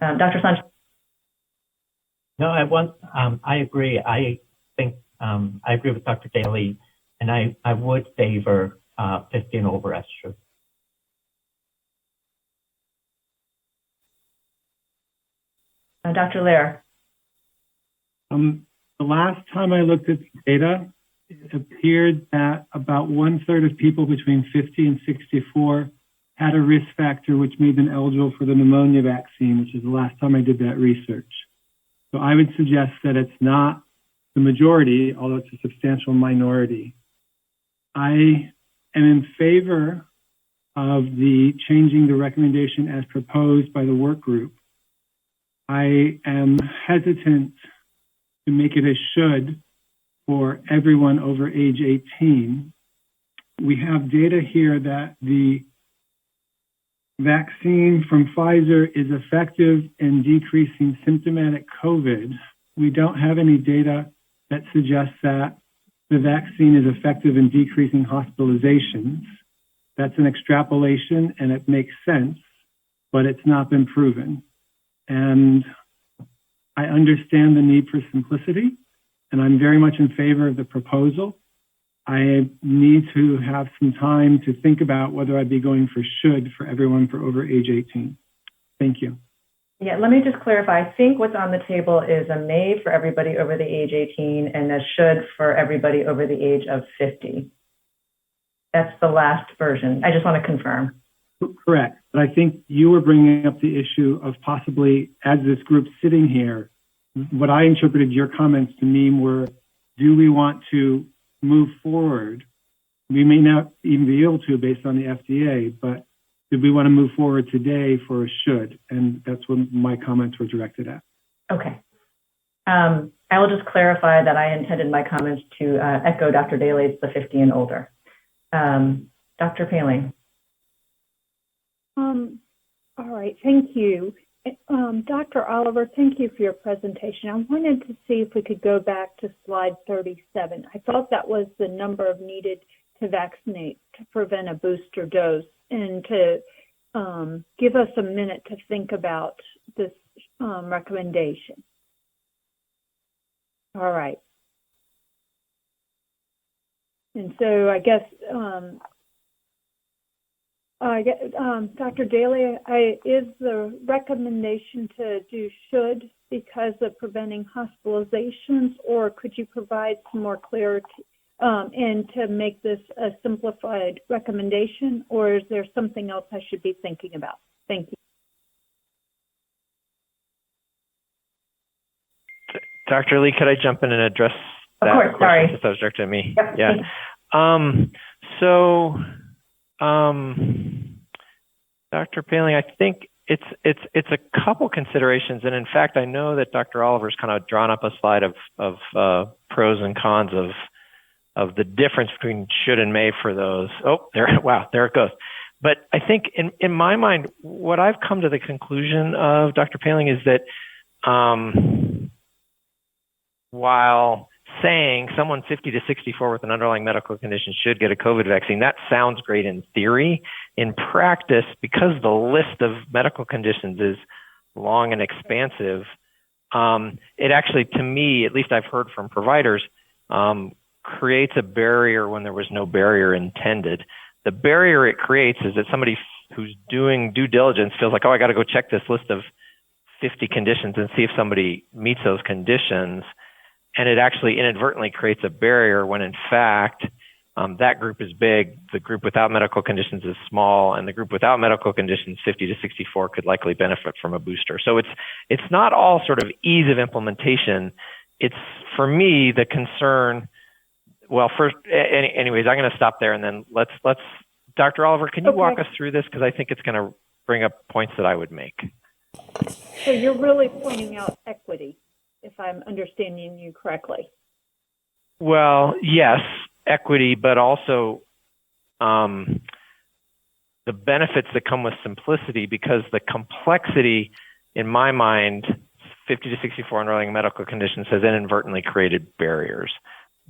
Dr. Sanchez. No, I agree. I think I agree with Dr. Daly, and I would favor 50 and over as should. Dr. Lair. The last time I looked at the data, it appeared that about 1/3 of people between 50 and 64 had a risk factor which made them eligible for the pneumonia vaccine, which is the last time I did that research. So I would suggest that it's not the majority, although it's a substantial minority. I am in favor of the changing the recommendation as proposed by the work group. I am hesitant to make it a should for everyone over age 18. We have data here that the vaccine from Pfizer is effective in decreasing symptomatic COVID. We don't have any data that suggests that the vaccine is effective in decreasing hospitalizations. That's an extrapolation and it makes sense, but it's not been proven. And I understand the need for simplicity, and I'm very much in favor of the proposal. I need to have some time to think about whether I'd be going for should for everyone for over age 18. Thank you. Yeah, let me just clarify. I think what's on the table is a may for everybody over the age 18 and a should for everybody over the age of 50. That's the last version. I just want to confirm. Correct. But I think you were bringing up the issue of possibly, as this group sitting here, what I interpreted your comments to mean were, do we want to move forward? We may not even be able to based on the FDA, but did we want to move forward today for a should? And that's what my comments were directed at. Okay. I will just clarify that I intended my comments to echo Dr. Daly's, the 50 and older. Dr. Paling. All right, thank you. Dr. Oliver, thank you for your presentation. I wanted to see if we could go back to slide 37. I thought that was the number of needed to vaccinate to prevent a booster dose, and to give us a minute to think about this recommendation. All right. And so I guess, Dr. Daly, is the recommendation to do should because of preventing hospitalizations, or could you provide some more clarity and to make this a simplified recommendation, or is there something else I should be thinking about? Thank you. Dr. Lee, could I jump in and address that? Of course, sorry. Since that was directed at me. Yep. Yeah. Dr. Paling, I think it's a couple considerations, and in fact, I know that Dr. Oliver's kind of drawn up a slide of pros and cons of the difference between should and may for those. Oh, there it goes. But I think in my mind, what I've come to the conclusion of, Dr. Paling, is that while saying someone 50 to 64 with an underlying medical condition should get a COVID vaccine, that sounds great in theory. In practice, because the list of medical conditions is long and expansive, it actually, to me, at least I've heard from providers, creates a barrier when there was no barrier intended. The barrier it creates is that somebody who's doing due diligence feels like, oh, I got to go check this list of 50 conditions and see if somebody meets those conditions. And it actually inadvertently creates a barrier when, in fact, that group is big, the group without medical conditions is small, and the group without medical conditions, 50 to 64, could likely benefit from a booster. So it's not all sort of ease of implementation. It's, for me, the concern. Well, first, anyways, I'm going to stop there, and then let's. Dr. Oliver, can you walk us through this, because I think it's going to bring up points that I would make. So you're really pointing out equity, if I'm understanding you correctly. Well, yes, equity, but also the benefits that come with simplicity, because the complexity, in my mind, 50 to 64 underlying medical conditions has inadvertently created barriers.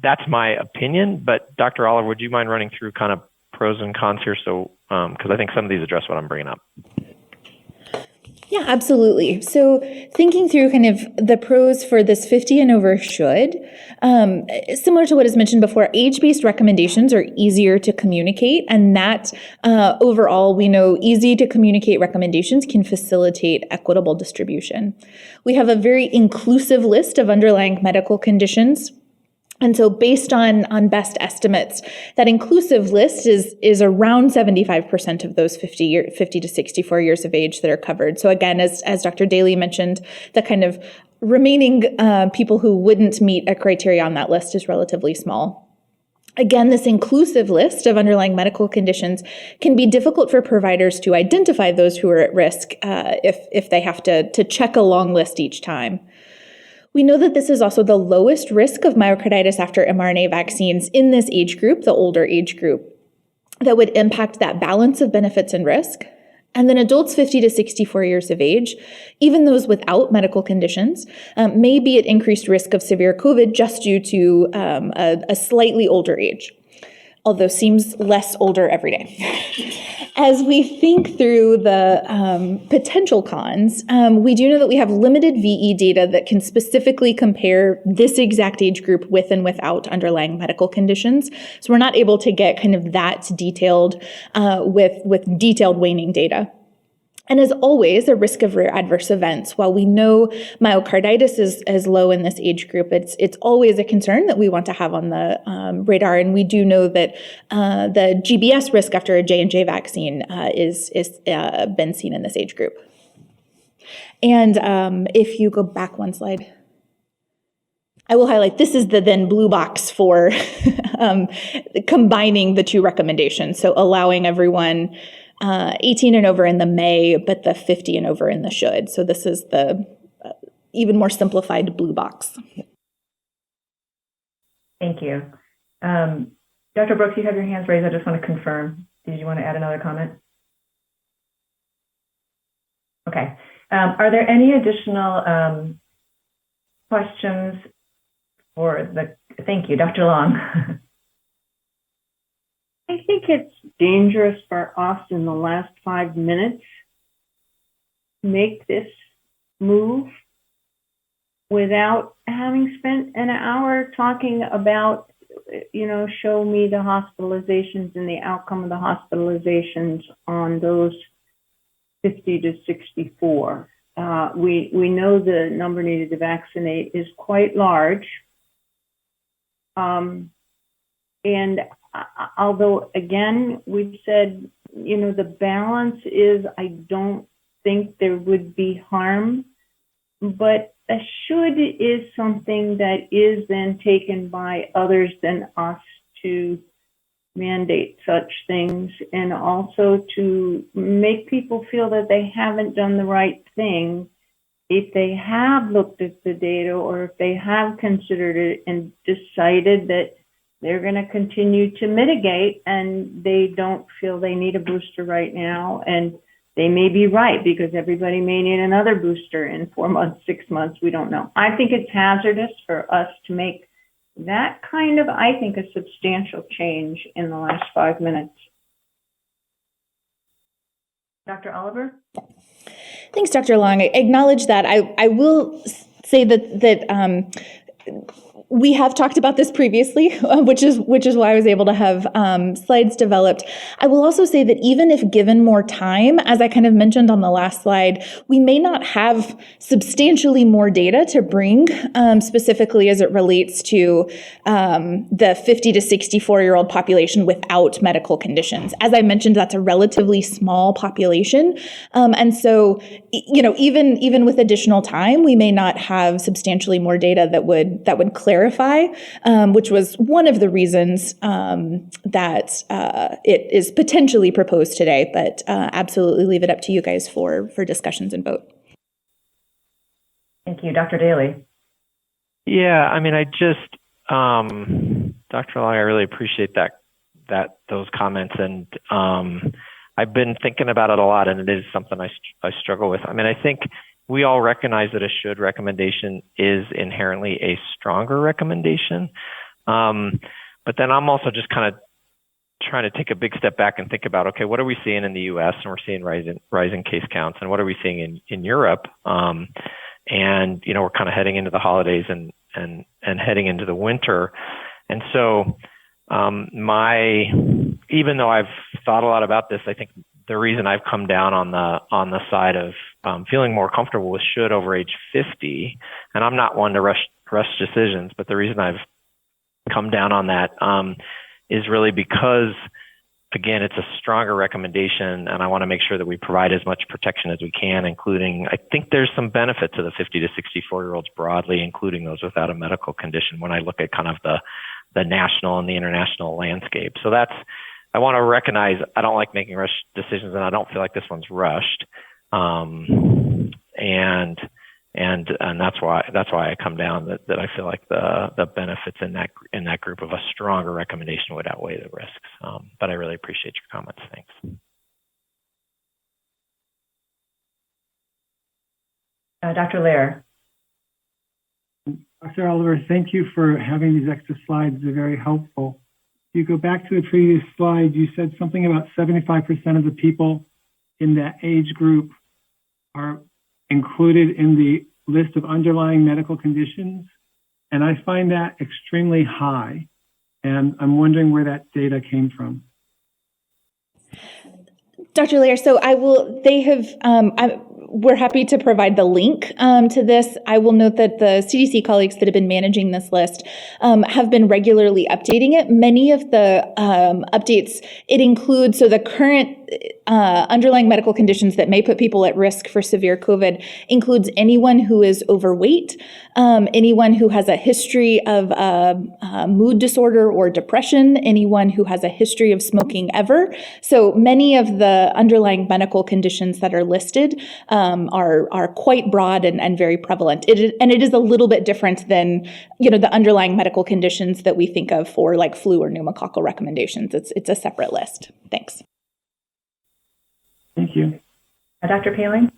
That's my opinion, but Dr. Oliver, would you mind running through kind of pros and cons here? So, because I think some of these address what I'm bringing up. Yeah, absolutely. So thinking through kind of the pros for this 50 and over should, similar to what is mentioned before, age-based recommendations are easier to communicate, and that overall, we know easy to communicate recommendations can facilitate equitable distribution. We have a very inclusive list of underlying medical conditions. And so based on best estimates, that inclusive list is around 75% of those 50 to 64 years of age that are covered. So again, as Dr. Daly mentioned, the kind of remaining people who wouldn't meet a criteria on that list is relatively small. Again, this inclusive list of underlying medical conditions can be difficult for providers to identify those who are at risk if they have to check a long list each time. We know that this is also the lowest risk of myocarditis after mRNA vaccines in this age group, the older age group, that would impact that balance of benefits and risk. And then adults 50 to 64 years of age, even those without medical conditions, may be at increased risk of severe COVID just due to a slightly older age, although seems less older every day. As we think through the potential cons, we do know that we have limited VE data that can specifically compare this exact age group with and without underlying medical conditions. So we're not able to get kind of that detailed with detailed waning data. And as always, a risk of rare adverse events. While we know myocarditis is low in this age group, it's always a concern that we want to have on the radar. And we do know that the GBS risk after a J&J vaccine is been seen in this age group. And if you go back one slide, I will highlight this is the then blue box for combining the two recommendations. So allowing everyone 18 and over in the may, but the 50 and over in the should. So this is the even more simplified blue box. Thank you. Dr. Brooks, you have your hands raised. I just want to confirm. Did you want to add another comment? Okay. Are there any additional questions for thank you, Dr. Long. I think it's dangerous for us in the last 5 minutes to make this move without having spent an hour talking about, show me the hospitalizations and the outcome of the hospitalizations on those 50 to 64. We know the number needed to vaccinate is quite large. And although, again, we've said, the balance is I don't think there would be harm, but a should is something that is then taken by others than us to mandate such things and also to make people feel that they haven't done the right thing if they have looked at the data or if they have considered it and decided that they're going to continue to mitigate and they don't feel they need a booster right now. And they may be right because everybody may need another booster in 4 months, 6 months. We don't know. I think it's hazardous for us to make that kind of, I think, a substantial change in the last 5 minutes. Dr. Oliver? Thanks, Dr. Long. I acknowledge that. I will say that we have talked about this previously, which is why I was able to have slides developed. I will also say that even if given more time, as I kind of mentioned on the last slide, we may not have substantially more data to bring, specifically as it relates to the 50 to 64-year-old population without medical conditions. As I mentioned, that's a relatively small population. And so, even with additional time, we may not have substantially more data that would clarify, which was one of the reasons that it is potentially proposed today, but absolutely leave it up to you guys for discussions and vote. Thank you. Dr. Daly. Yeah, I just, Dr. Long, I really appreciate those comments, and I've been thinking about it a lot, and it is something I struggle with. I think we all recognize that a should recommendation is inherently a stronger recommendation. But then I'm also just kind of trying to take a big step back and think about, okay, what are we seeing in the US? And we're seeing rising case counts. And what are we seeing in Europe? And, we're kind of heading into the holidays and heading into the winter. And so even though I've thought a lot about this, I think the reason I've come down on the side of feeling more comfortable with should over age 50, and I'm not one to rush decisions, but the reason I've come down on that is really because, again, it's a stronger recommendation, and I want to make sure that we provide as much protection as we can, including, I think there's some benefit to the 50 to 64-year-olds broadly, including those without a medical condition when I look at kind of the national and the international landscape. So I want to recognize I don't like making rushed decisions, and I don't feel like this one's rushed. And that's why I come down that I feel like the benefits in that group of a stronger recommendation would outweigh the risks. But I really appreciate your comments. Thanks. Dr. Lair. Dr. Oliver, thank you for having these extra slides. They're very helpful. If you go back to the previous slide, you said something about 75% of the people in that age group are included in the list of underlying medical conditions. And I find that extremely high. And I'm wondering where that data came from. Dr. Lair, so we're happy to provide the link to this. I will note that the CDC colleagues that have been managing this list have been regularly updating it. Many of the updates, it includes, so the current underlying medical conditions that may put people at risk for severe COVID includes anyone who is overweight, anyone who has a history of mood disorder or depression, anyone who has a history of smoking ever. So many of the underlying medical conditions that are listed are quite broad and very prevalent. It is a little bit different than, the underlying medical conditions that we think of for like flu or pneumococcal recommendations. It's a separate list. Thanks. Thank you. Dr. Paling?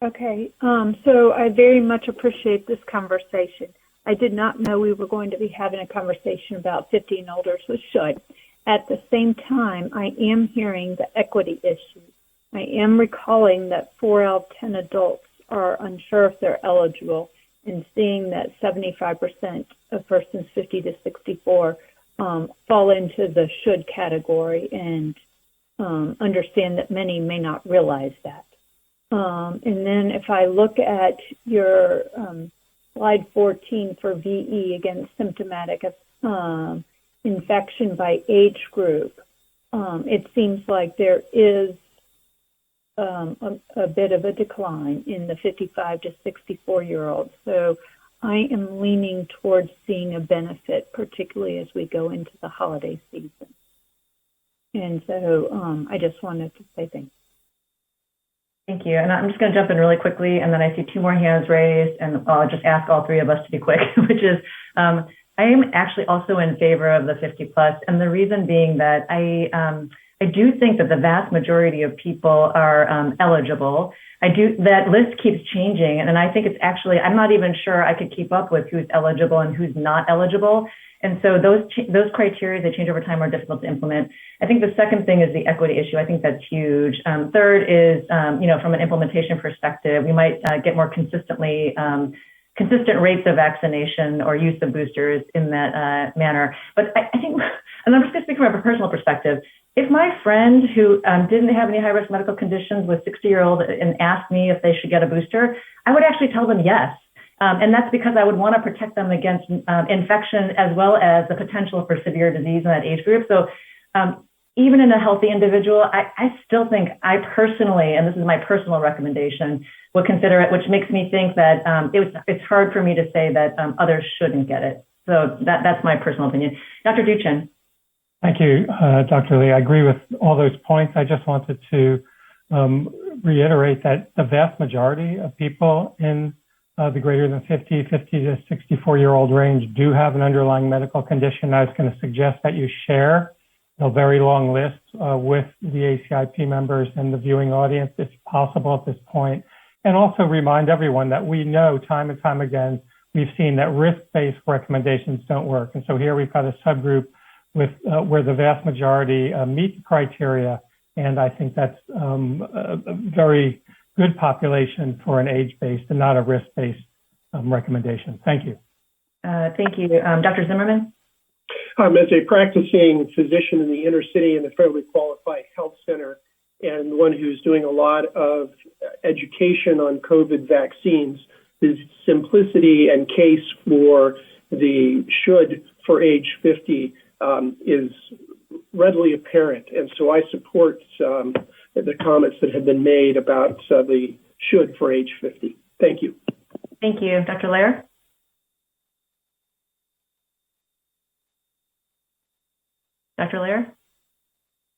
Okay, so I very much appreciate this conversation. I did not know we were going to be having a conversation about 50 and older, so should. At the same time, I am hearing the equity issue. I am recalling that 4 out of 10 adults are unsure if they're eligible, and seeing that 75% of persons 50 to 64 fall into the should category, and understand that many may not realize that. And then if I look at your slide 14 for VE, again, symptomatic infection by age group, it seems like there is a bit of a decline in the 55 to 64-year-olds. So I am leaning towards seeing a benefit, particularly as we go into the holiday season. And so I just wanted to say thanks. Thank you. And I'm just going to jump in really quickly, and then I see 2 more hands raised, and I'll just ask all 3 of us to be quick, which is I am actually also in favor of the 50 plus, and the reason being that I do think that the vast majority of people are eligible. That list keeps changing, and I think it's actually, I'm not even sure I could keep up with who's eligible and who's not eligible. And so those criteria that change over time are difficult to implement. I think the second thing is the equity issue. I think that's huge. Third is, from an implementation perspective, we might get more consistent rates of vaccination or use of boosters in that manner. But I think, and I'm just going to speak from a personal perspective, if my friend who didn't have any high-risk medical conditions was 60-year-old and asked me if they should get a booster, I would actually tell them yes. And that's because I would want to protect them against infection as well as the potential for severe disease in that age group. So even in a healthy individual, I still think I personally, and this is my personal recommendation, would consider it, which makes me think that it's hard for me to say that others shouldn't get it. So that's my personal opinion. Dr. Duchin. Thank you, Dr. Lee. I agree with all those points. I just wanted to reiterate that the vast majority of people in the greater than 50 to 64-year-old range do have an underlying medical condition. I was going to suggest that you share a very long list with the ACIP members and the viewing audience, if possible at this point, and also remind everyone that we know time and time again, we've seen that risk-based recommendations don't work. And so here we've got a subgroup with where the vast majority meet the criteria, and I think that's a very good population for an age-based and not a risk-based recommendation. Thank you. Thank you. Dr. Zimmerman? As a practicing physician in the inner city in a federally qualified health center, and one who's doing a lot of education on COVID vaccines, the simplicity and case for the should for age 50 is readily apparent. And so I support the comments that have been made about the should for age 50. Thank you. Thank you. Dr. Lair? Dr. Lair?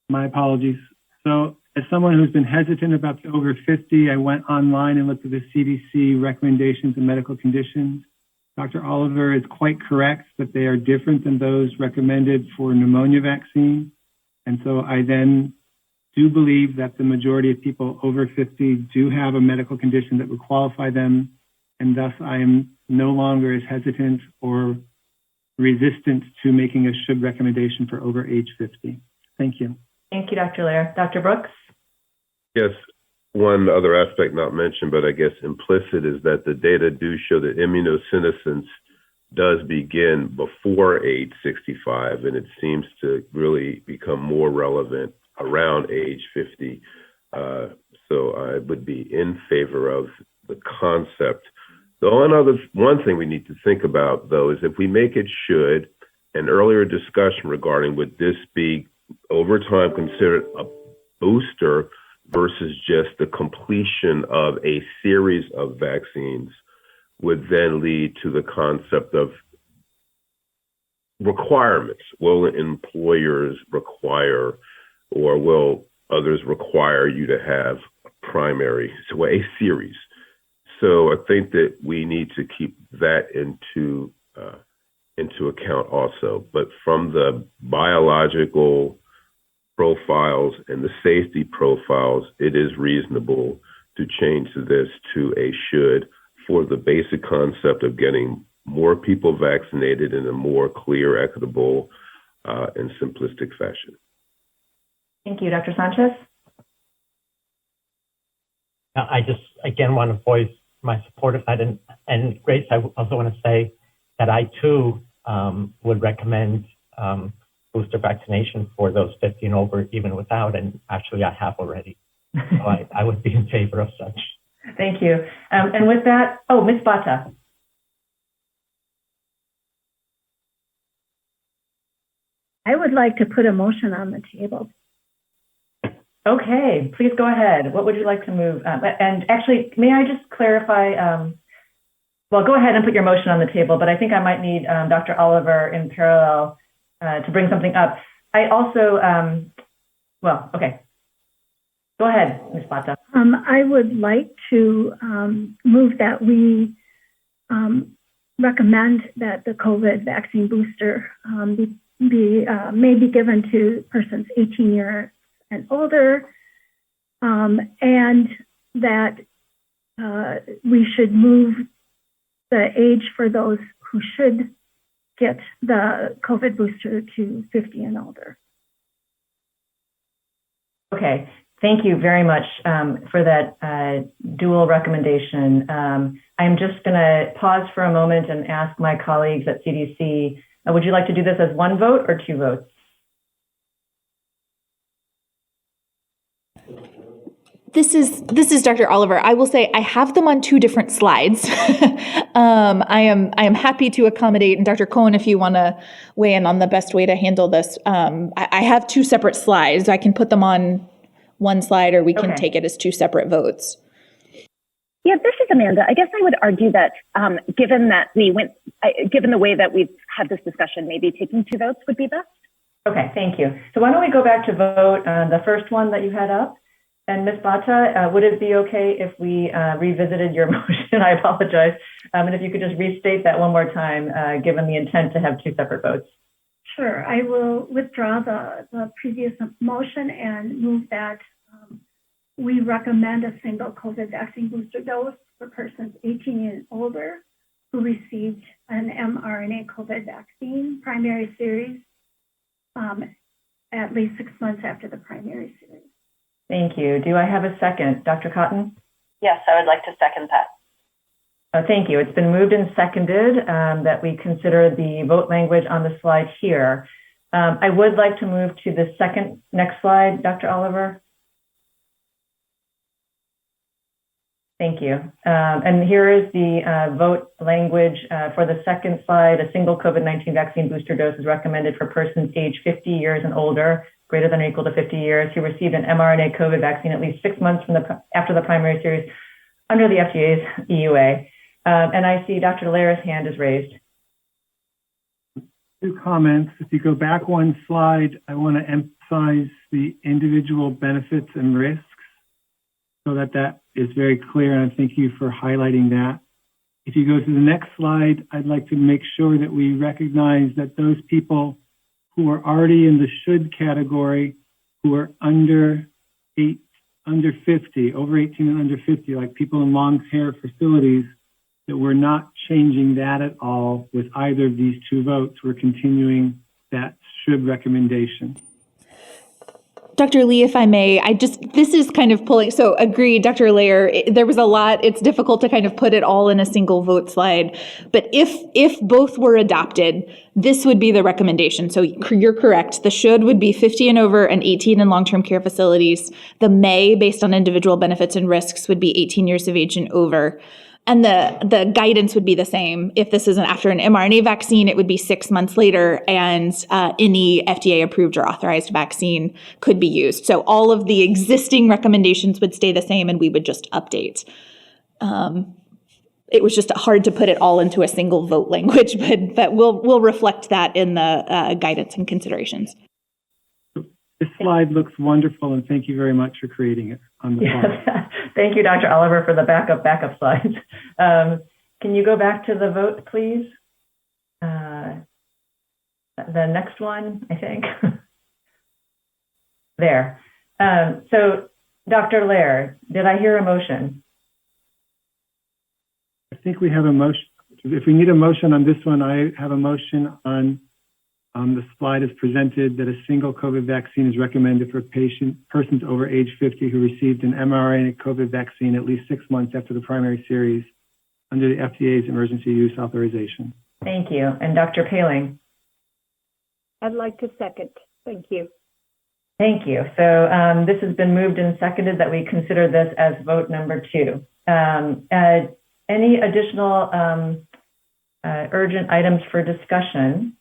My apologies. So as someone who's been hesitant about the over 50, I went online and looked at the CDC recommendations and medical conditions. Dr. Oliver is quite correct that they are different than those recommended for pneumonia vaccine. And so I then do believe that the majority of people over 50 do have a medical condition that would qualify them. And thus I am no longer as hesitant or resistant to making a should recommendation for over age 50. Thank you. Thank you, Dr. Lair. Dr. Brooks? Yes, one other aspect not mentioned, but I guess implicit, is that the data do show that immunosenescence does begin before age 65, and it seems to really become more relevant around age 50. So I would be in favor of the concept. The one thing we need to think about, though, is if we make it should, an earlier discussion regarding would this be over time considered a booster versus just the completion of a series of vaccines would then lead to the concept of requirements. Will employers require, or will others require you to have a series? So I think that we need to keep that into account also. But from the biological profiles and the safety profiles, it is reasonable to change this to a should for the basic concept of getting more people vaccinated in a more clear, equitable, and simplistic fashion. Thank you. Dr. Sanchez? I just, again, want to voice my support of that. And Grace, I also want to say that I, too, would recommend booster vaccination for those 50 and over, even without, and actually I have already. So I would be in favor of such. Thank you. And with that, Ms. Bata. I would like to put a motion on the table. Okay, please go ahead. What would you like to move? And actually, may I just clarify? Well, go ahead and put your motion on the table, but I think I might need Dr. Oliver in parallel to bring something up. I also, okay. Go ahead, Ms. Bata. I would like to move that we recommend that the COVID vaccine booster may be given to persons 18 years and older, and that we should move the age for those who should get the COVID booster to 50 and older. Okay, thank you very much for that dual recommendation. I'm just going to pause for a moment and ask my colleagues at CDC, would you like to do this as one vote or two votes? This is Dr. Oliver. I will say I have them on two different slides. I am happy to accommodate, and Dr. Cohen, if you want to weigh in on the best way to handle this, I have two separate slides. I can put them on one slide, or we can take it as two separate votes. Yeah, this is Amanda. I guess I would argue that given the way that we've had this discussion, maybe taking two votes would be best. Okay, thank you. So why don't we go back to vote on the first one that you had up? And Ms. Bata, would it be okay if we revisited your motion? I apologize. And if you could just restate that one more time, given the intent to have two separate votes. Sure. I will withdraw the previous motion and move that we recommend a single COVID vaccine booster dose for persons 18 and older who received an mRNA COVID vaccine primary series at least 6 months after the primary series. Thank you. Do I have a second? Dr. Cotton? Yes, I would like to second that. Thank you. It's been moved and seconded that we consider the vote language on the slide here. I would like to move to the next slide, Dr. Oliver. Thank you. And here is the vote language for the second slide. A single COVID-19 vaccine booster dose is recommended for persons age 50 years and older, greater than or equal to 50 years, who received an mRNA COVID vaccine at least 6 months after the primary series under the FDA's EUA. And I see Dr. Lair's hand is raised. 2 comments. If you go back 1 slide, I want to emphasize the individual benefits and risks so that is very clear, and I thank you for highlighting that. If you go to the next slide, I'd like to make sure that we recognize that those people who are already in the should category, who are under 50, over 18 and under 50, like people in long care facilities, that we're not changing that at all with either of these 2 votes. We're continuing that should recommendation. Dr. Lee, if I may, this is kind of pulling, so agreed, Dr. Lair, there was a lot, it's difficult to kind of put it all in a single vote slide, but if both were adopted, this would be the recommendation. So you're correct, the should would be 50 and over and 18 in long-term care facilities. The may, based on individual benefits and risks, would be 18 years of age and over. And the guidance would be the same. If this isn't after an mRNA vaccine, it would be 6 months later, and any FDA-approved or authorized vaccine could be used. So all of the existing recommendations would stay the same, and we would just update. It was just hard to put it all into a single vote language, but we'll reflect that in the guidance and considerations. This slide looks wonderful, and thank you very much for creating it on the yes. Thank you, Dr. Oliver, for the backup slides. Can you go back to the vote, please? The next one, I think. There. So, Dr. Lair, did I hear a motion? I think we have a motion. If we need a motion on this one, I have a motion on the slide is presented that a single COVID vaccine is recommended for persons over age 50 who received an mRNA COVID vaccine at least 6 months after the primary series under the FDA's emergency use authorization. Thank you. And Dr. Paling? I'd like to second. Thank you. Thank you. So this has been moved and seconded that we consider this as vote number 2. Any additional urgent items for discussion?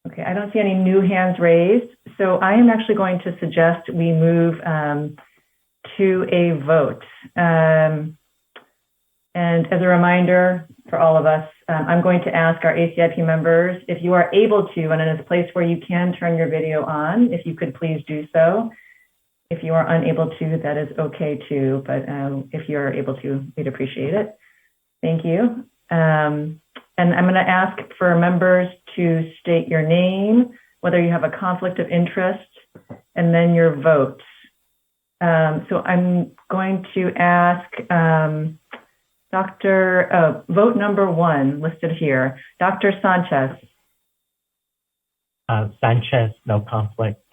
Okay, I don't see any new hands raised, so I am actually going to suggest we move to a vote. And as a reminder for all of us, I'm going to ask our ACIP members, if you are able to, and in a place where you can turn your video on, if you could please do so. If you are unable to, that is okay too, but if you're able to, we'd appreciate it. Thank you. And I'm going to ask for members to state your name, whether you have a conflict of interest, and then your vote. So I'm going to ask vote number 1 listed here, Dr. Sanchez. Sanchez, no conflict,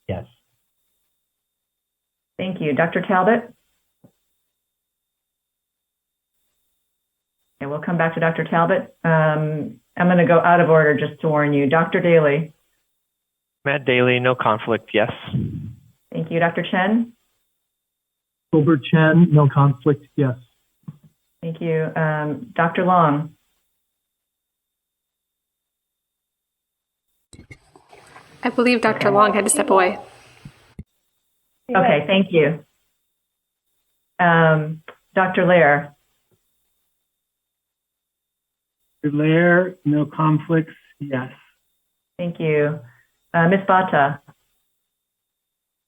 yes. Thank you. Dr. Talbot? Okay, we'll come back to Dr. Talbot. I'm going to go out of order just to warn you. Dr. Daly? Matt Daly, no conflict, yes. Thank you. Dr. Chen? Gilbert Chen, no conflict, yes. Thank you. Dr. Long? I believe Dr. Long had to step away. Okay, thank you. Dr. Lair? Dr. Lair, no conflicts, yes. Thank you. Ms. Bata?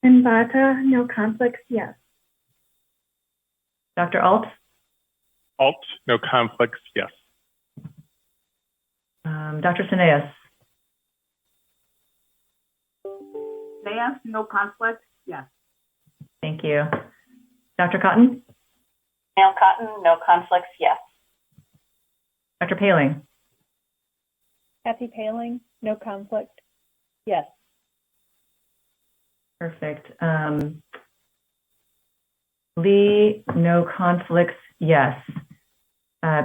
And Bata, no conflicts, yes. Dr. Alt? Alt, no conflicts, yes. Dr. Sineas? Sineas, no conflicts, yes. Thank you. Dr. Cotton? Neil Cotton, no conflicts, yes. Dr. Paling? Kathy Paling, no conflict, yes. Perfect. Lee, no conflicts, yes.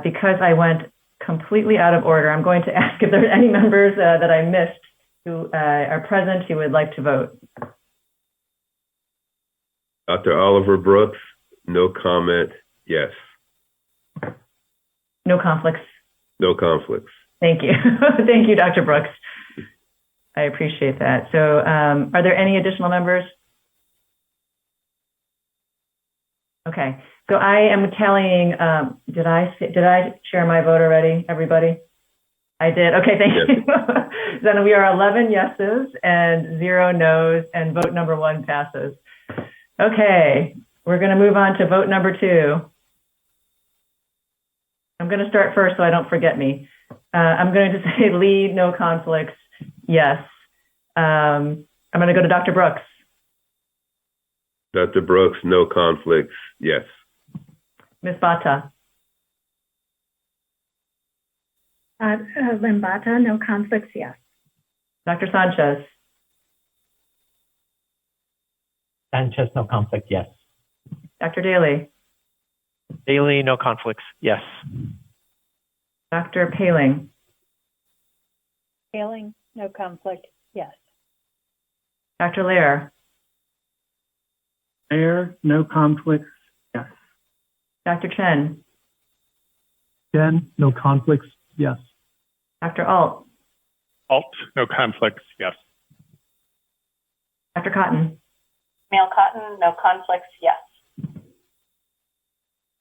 Because I went completely out of order, I'm going to ask if there's any members that I missed who are present who would like to vote. Dr. Oliver Brooks, no comment, yes. No conflicts. No conflicts. Thank you. Thank you, Dr. Brooks. I appreciate that. So are there any additional members? Okay. So I am tallying, did I share my vote already, everybody? I did. Okay, thank you. Then we are 11 yeses and 0 noes, and vote number 1 passes. Okay, we're going to move on to vote number 2. I'm going to start first so I don't forget me. I'm going to say Lee, no conflicts, yes. I'm going to go to Dr. Brooks. Dr. Brooks, no conflicts, yes. Ms. Bata. Limbata, no conflicts, yes. Dr. Sanchez. Sanchez, no conflict, yes. Dr. Daly. Daly, no conflicts, yes. Dr. Paling. Paling, no conflict, yes. Dr. Lair. Lair, no conflicts, yes. Dr. Chen. Chen, no conflicts, yes. Dr. Alt. Alt, no conflicts, yes. Dr. Cotton. Mail Cotton, no conflicts, yes.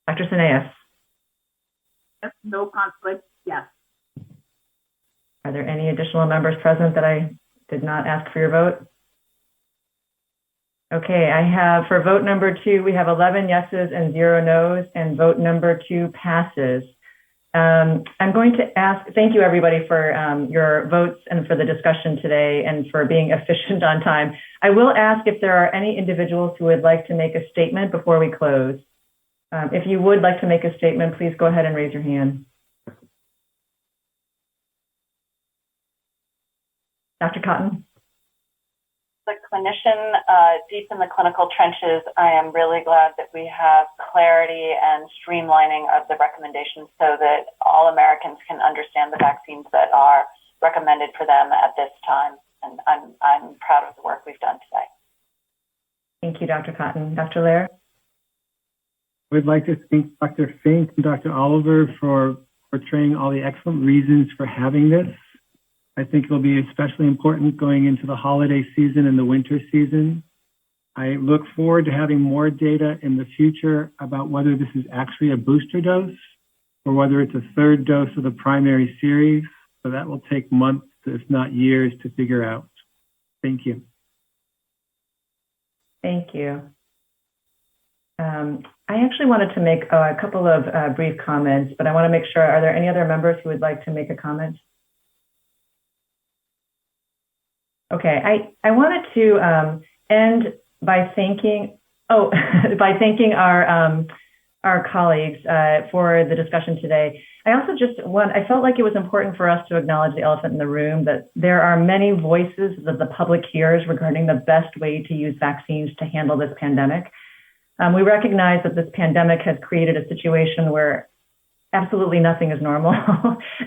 Dr. Sineas. Yes, no conflict, yes. Are there any additional members present that I did not ask for your vote? Okay, I have for vote number 2, we have 11 yeses and 0 noes, and vote number 2 passes. I'm going to ask, thank you everybody for your votes and for the discussion today and for being efficient on time. I will ask if there are any individuals who would like to make a statement before we close. If you would like to make a statement, please go ahead and raise your hand. Dr. Cotton. As a clinician deep in the clinical trenches, I am really glad that we have clarity and streamlining of the recommendations so that all Americans can understand the vaccines that are recommended for them at this time. And I'm proud of the work we've done today. Thank you, Dr. Cotton. Dr. Lair? We'd like to thank Dr. Fink and Dr. Oliver for portraying all the excellent reasons for having this. I think it'll be especially important going into the holiday season and the winter season. I look forward to having more data in the future about whether this is actually a booster dose or whether it's a third dose of the primary series. So that will take months, if not years, to figure out. Thank you. Thank you. I actually wanted to make a couple of brief comments, but I want to make sure, are there any other members who would like to make a comment? Okay, I wanted to end by thanking, by thanking our colleagues for the discussion today. I also I felt like it was important for us to acknowledge the elephant in the room, that there are many voices that the public hears regarding the best way to use vaccines to handle this pandemic. We recognize that this pandemic has created a situation where absolutely nothing is normal.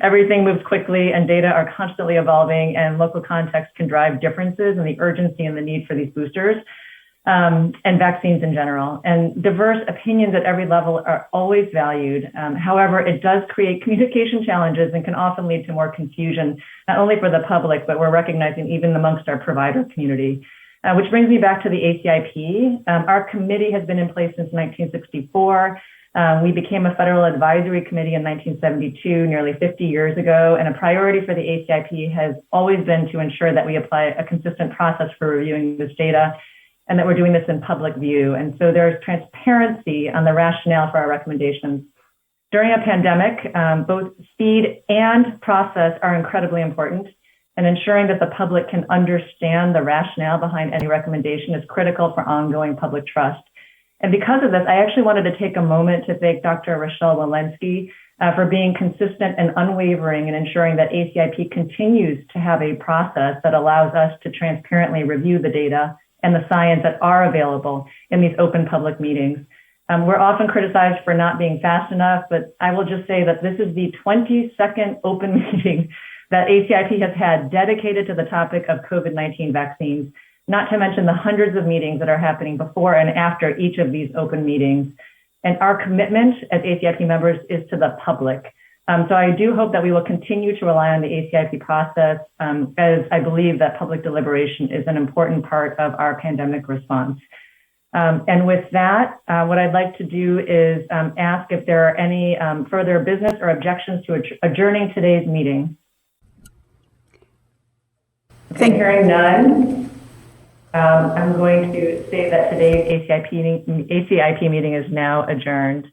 Everything moves quickly and data are constantly evolving, and local context can drive differences in the urgency and the need for these boosters and vaccines in general. And diverse opinions at every level are always valued. However, it does create communication challenges and can often lead to more confusion, not only for the public, but we're recognizing even amongst our provider community. Which brings me back to the ACIP. Our committee has been in place since 1964. We became a federal advisory committee in 1972, nearly 50 years ago, and a priority for the ACIP has always been to ensure that we apply a consistent process for reviewing this data and that we're doing this in public view. And so there's transparency on the rationale for our recommendations. During a pandemic, both speed and process are incredibly important, and ensuring that the public can understand the rationale behind any recommendation is critical for ongoing public trust. And because of this, I actually wanted to take a moment to thank Dr. Rochelle Walensky for being consistent and unwavering in ensuring that ACIP continues to have a process that allows us to transparently review the data and the science that are available in these open public meetings. We're often criticized for not being fast enough, but I will just say that this is the 22nd open meeting that ACIP has had dedicated to the topic of COVID-19 vaccines, not to mention the hundreds of meetings that are happening before and after each of these open meetings. And our commitment as ACIP members is to the public. So I do hope that we will continue to rely on the ACIP process, as I believe that public deliberation is an important part of our pandemic response. And with that, what I'd like to do is ask if there are any further business or objections to adjourning today's meeting. Hearing none, I'm going to say that today's ACIP meeting is now adjourned.